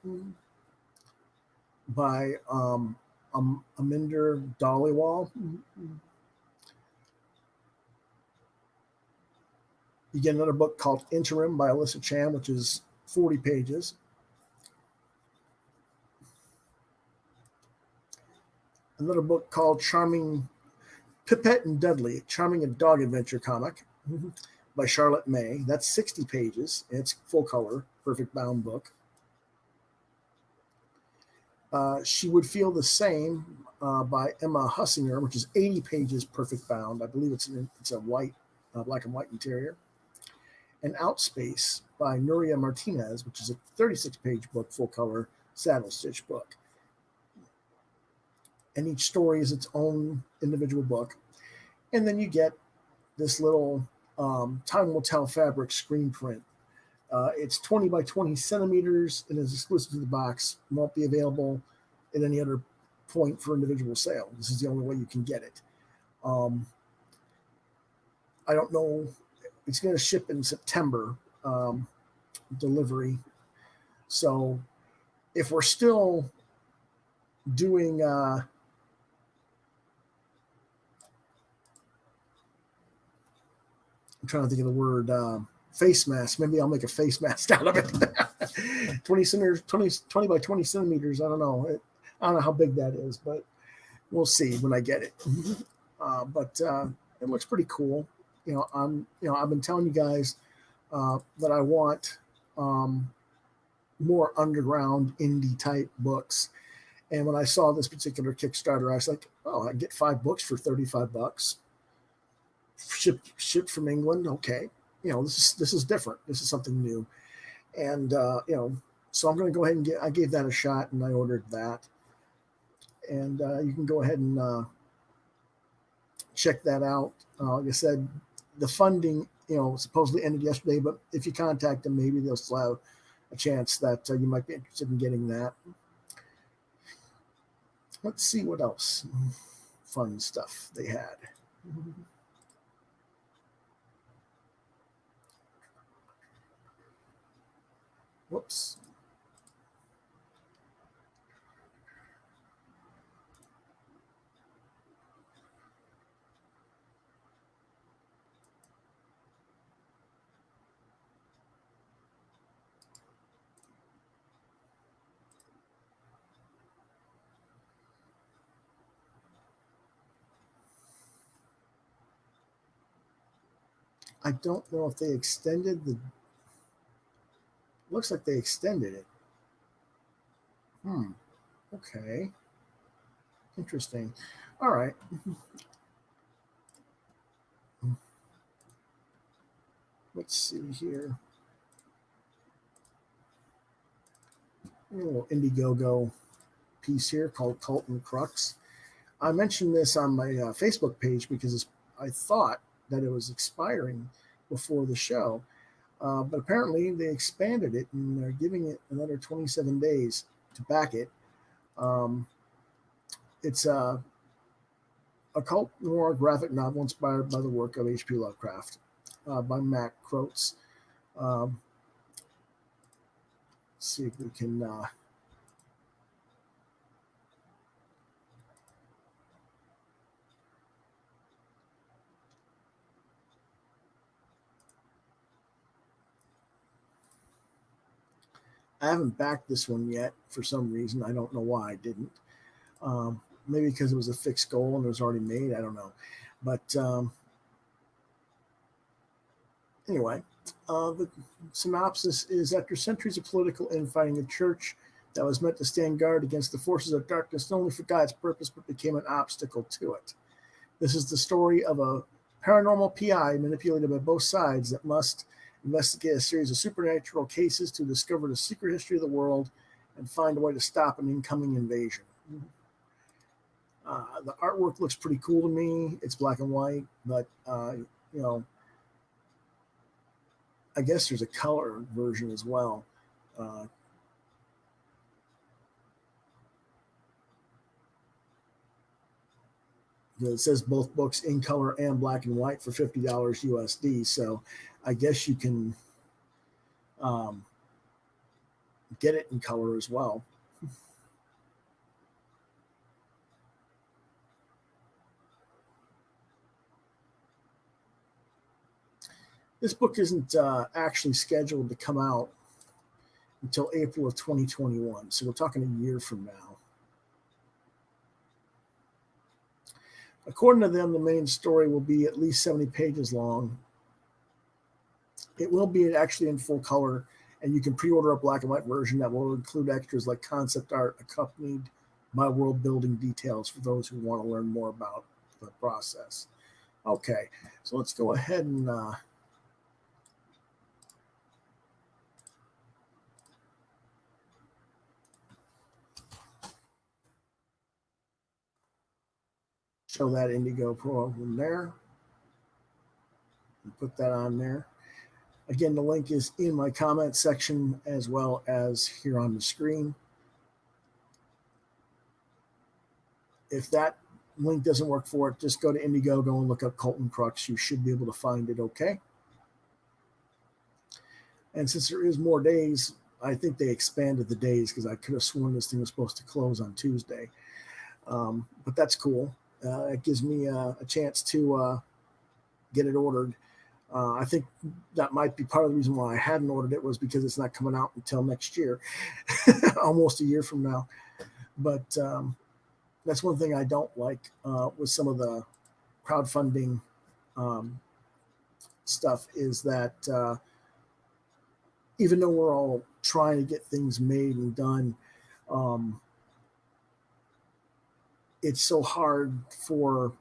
by Aminder Dhaliwal. You get another book called Interim by Alyssa Chan, which is 40 pages. Another book called Charming Pipette and Dudley, Charming and Dog Adventure comic by Charlotte May. That's 60 pages. It's full color, perfect bound book. She Would Feel the Same by Emma Hussinger, which is 80 pages, perfect bound. I believe it's a white, black and white interior. And Outspace by Nuria Martinez, which is a 36-page book, full color, saddle stitch book. And each story is its own individual book. And then you get this little Time Will Tell fabric screen print. It's 20 by 20 centimeters and is exclusive to the box. Won't be available at any other point for individual sale. This is the only way you can get it. I don't know. It's going to ship in September, delivery. So if we're still doing I'm trying to think of the word face mask. Maybe I'll make a face mask out of it. 20 by 20 centimeters. I don't know. I don't know how big that is, but we'll see when I get it. But it looks pretty cool. I've been telling you guys that I want more underground indie type books. And when I saw this particular Kickstarter, I was like, oh, I get 5 books for $35. Shipped from England. Okay. This is different. This is something new. And, so I'm going to go ahead and I gave that a shot and I ordered that. And you can go ahead and check that out. Like I said, the funding, supposedly ended yesterday, but if you contact them, maybe they'll still have a chance that you might be interested in getting that. Let's see what else fun stuff they had. Whoops. I don't know if they extended the. Looks like they extended it. Okay. Interesting. All right. Let's see here. A little Indiegogo piece here called Cult and Crux. I mentioned this on my Facebook page because I thought that it was expiring before the show. But apparently they expanded it and they're giving it another 27 days to back it. It's a occult noir graphic novel inspired by the work of H.P. Lovecraft by Matt Croats. Let's see if we can. I haven't backed this one yet for some reason. I don't know why I didn't. Maybe because it was a fixed goal and it was already made. I don't know. But anyway, the synopsis is after centuries of political infighting, the church that was meant to stand guard against the forces of darkness not only forgot its purpose but became an obstacle to it. This is the story of a paranormal PI manipulated by both sides that must investigate a series of supernatural cases to discover the secret history of the world and find a way to stop an incoming invasion. The artwork looks pretty cool to me. It's black and white, but I guess there's a color version as well. It says both books in color and black and white for $50 USD. So I guess you can get it in color as well. This book isn't actually scheduled to come out until April of 2021. So we're talking a year from now. According to them, the main story will be at least 70 pages long. It will be actually in full color, and you can pre-order a black and white version that will include extras like concept art accompanied by world building details for those who want to learn more about the process. Okay, so let's go ahead and show that Indigo program there and put that on there. Again, the link is in my comment section as well as here on the screen. If that link doesn't work for it, just go to Indiegogo and look up Cult and Crux. You should be able to find it okay. And since there is more days, I think they expanded the days because I could have sworn this thing was supposed to close on Tuesday. But that's cool. It gives me a chance to get it ordered. I think that might be part of the reason why I hadn't ordered it was because it's not coming out until next year, almost a year from now. But that's one thing I don't like with some of the crowdfunding stuff is that even though we're all trying to get things made and done, it's so hard for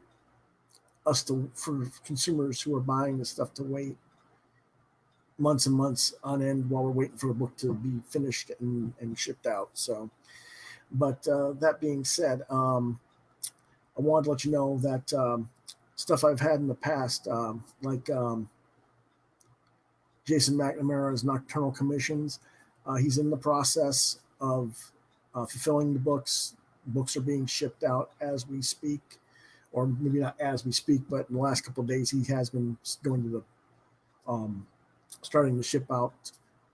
consumers who are buying this stuff to wait months and months on end while we're waiting for the book to be finished and shipped out. So, but that being said, I wanted to let you know that stuff I've had in the past, like Jason McNamara's Nocturnal Commissions, he's in the process of fulfilling the books. Books are being shipped out as we speak, or maybe not as we speak, but in the last couple of days, he has been going to the starting to ship out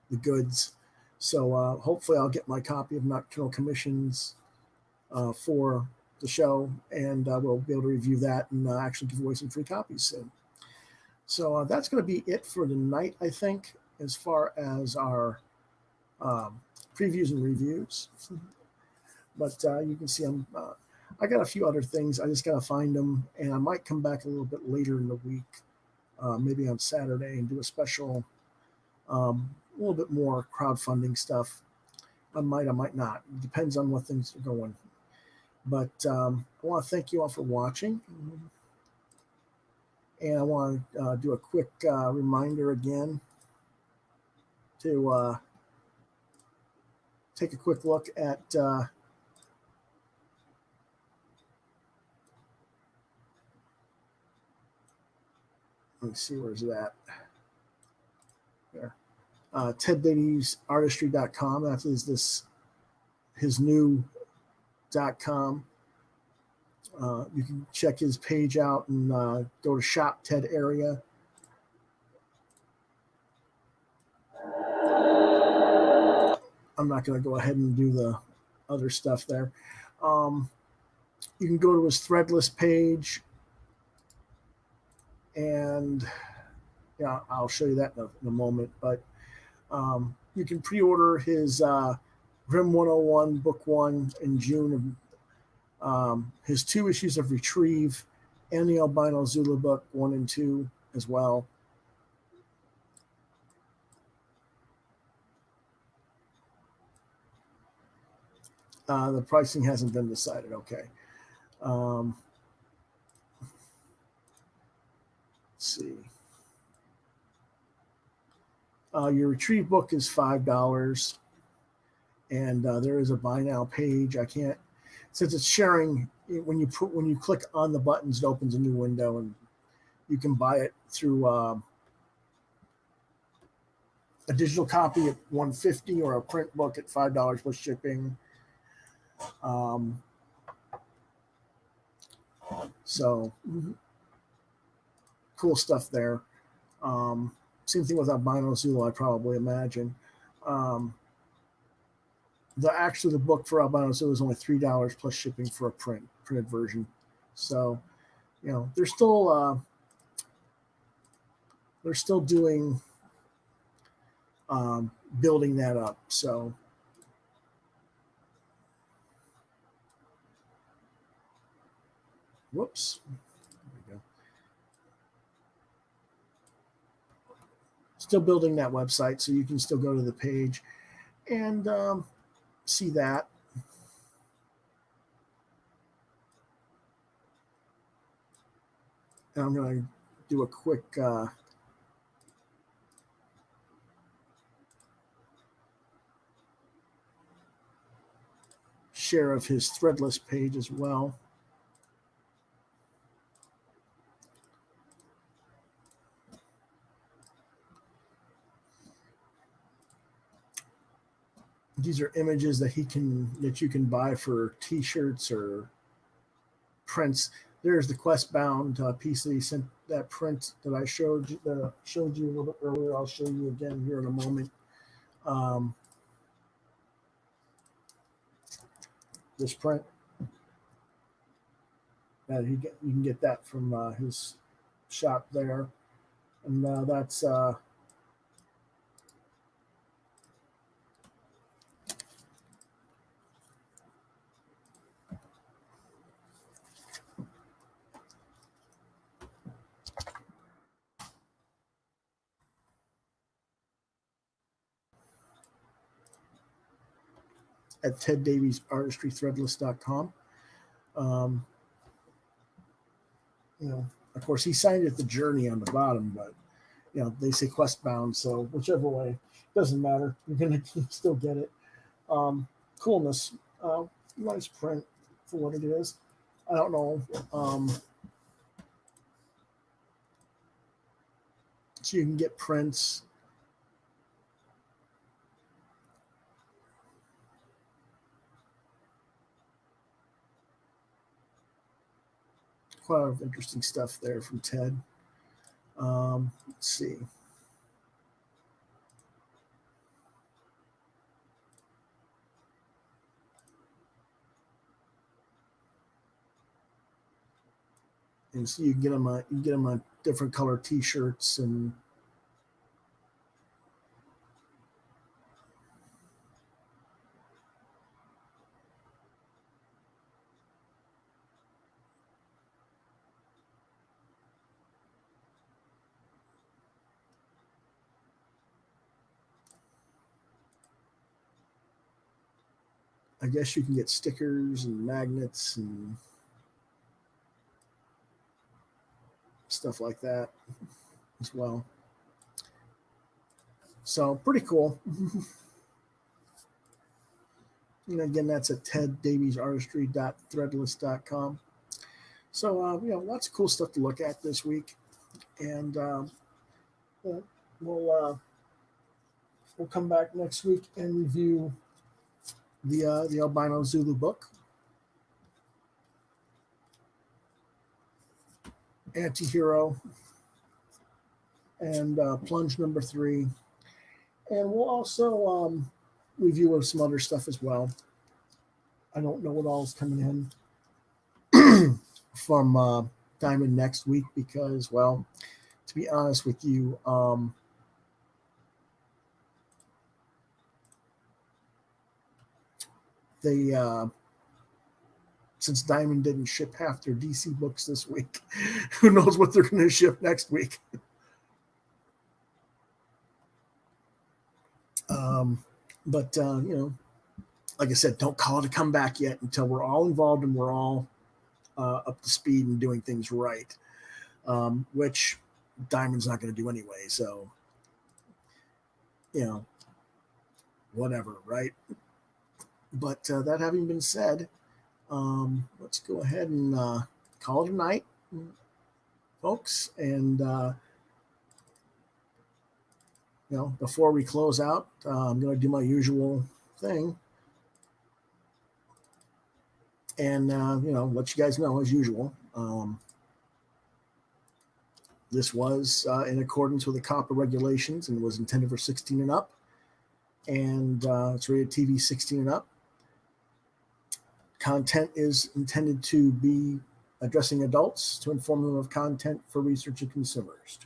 the goods. So hopefully I'll get my copy of Nocturnal Commissions for the show, and we'll be able to review that and actually give away some free copies soon. So that's going to be it for tonight, I think, as far as our previews and reviews. But you can see I got a few other things. I just got to find them, and I might come back a little bit later in the week maybe on Saturday and do a special, a little bit more crowdfunding stuff. I might not. It depends on what things are going. But I want to thank you all for watching. And I want to do a quick reminder again to take a quick look at let me see, where's it at? There. TedDaviesArtistry.com. That is his new .com. You can check his page out and go to Shop Ted area. I'm not going to go ahead and do the other stuff there. You can go to his Threadless page, and yeah, I'll show you that in a moment. But you can pre-order his Grim 101 Book 1 in June. His 2 issues of Retrieve and the Albino Zulu book 1 and 2 as well. The pricing hasn't been decided. Okay. Let's see. Your Retrieve book is $5, and there is a buy now page. I can't, since it's sharing. When you click on the buttons, it opens a new window, and you can buy it through a digital copy at $150 or a print book at $5 plus shipping. So cool stuff there. Same thing with Albino Zulu, I probably imagine. The book for Albino Zulu is only $3 plus shipping for a printed version. So, they're still doing building that up. So. Whoops. There we go. Still building that website, so you can still go to the page and see that. And I'm going to do a quick share of his Threadless page as well. These are images that you can buy for T-shirts or prints. There's the Questbound piece that he sent, that print that I showed you a little bit earlier. I'll show you again here in a moment. This print that you can get that from his shop there, and that's. At TedDaviesArtistryThreadless.com. Of course, he signed it the Journey on the bottom, but they say Questbound, so whichever way, doesn't matter. You're gonna still get it. Coolness, nice print for what it is. I don't know. So you can get prints. Quite a lot of interesting stuff there from Ted. Let's see. And so you can get them on different color T-shirts and I guess you can get stickers and magnets and stuff like that as well. So pretty cool. And again, that's at teddaviesartistry.threadless.com. So, lots of cool stuff to look at this week. And we'll come back next week and review the Albino Zulu book, Antihero, and Plunge number 3. And we'll also review some other stuff as well. I don't know what all is coming in from Diamond next week because, well, to be honest with you, they since Diamond didn't ship half their DC books this week, who knows what they're going to ship next week. But like I said, don't call it a comeback yet until we're all involved and we're all up to speed and doing things right, which Diamond's not going to do anyway. So, whatever, right? But that having been said, let's go ahead and call it a night, folks. And, before we close out, I'm going to do my usual thing. And, let you guys know, as usual, this was in accordance with the COPPA regulations and was intended for 16 and up. And it's rated TV 16 and up. Content is intended to be addressing adults to inform them of content for research and consumers.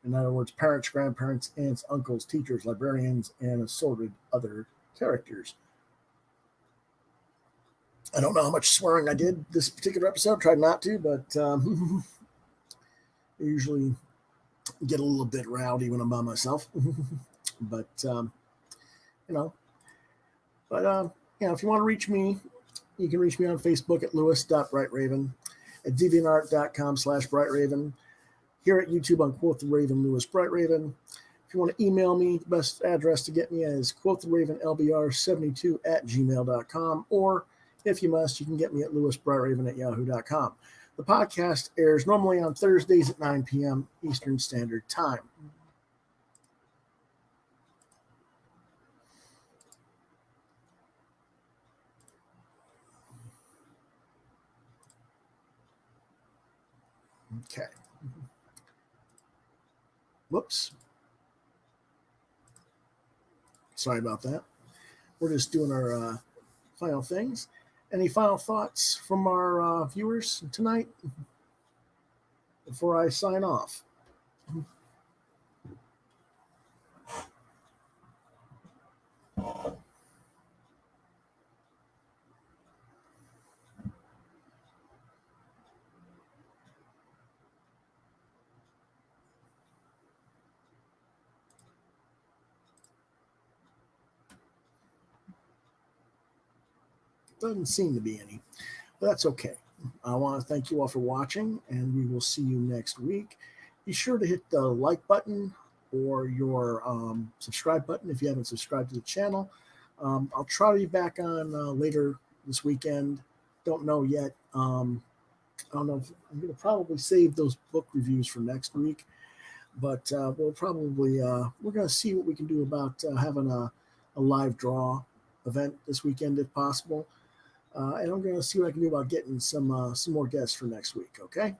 In other words, parents, grandparents, aunts, uncles, teachers, librarians, and assorted other characters. I don't know how much swearing I did this particular episode. Tried not to, but I usually get a little bit rowdy when I'm by myself. But, if you want to reach me, you can reach me on Facebook at lewis.brightraven, at deviantart.com/brightraven, here at YouTube on Quoth the Raven, Lewis Brightraven. If you want to email me, the best address to get me is quoththeravenlbr72@gmail.com, or if you must, you can get me at lewisbrightraven@yahoo.com. The podcast airs normally on Thursdays at 9 p.m. Eastern Standard Time. Okay. Whoops. Sorry about that. We're just doing our final things. Any final thoughts from our viewers tonight before I sign off? Doesn't seem to be any, but that's okay. I want to thank you all for watching, and we will see you next week. Be sure to hit the like button or your subscribe button if you haven't subscribed to the channel. I'll try to be back on later this weekend. Don't know yet. I don't know if I'm going to probably save those book reviews for next week, but we'll probably we're going to see what we can do about having a live draw event this weekend if possible. And I'm going to see what I can do about getting some more guests for next week, okay?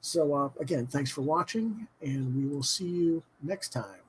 So, again, thanks for watching, and we will see you next time.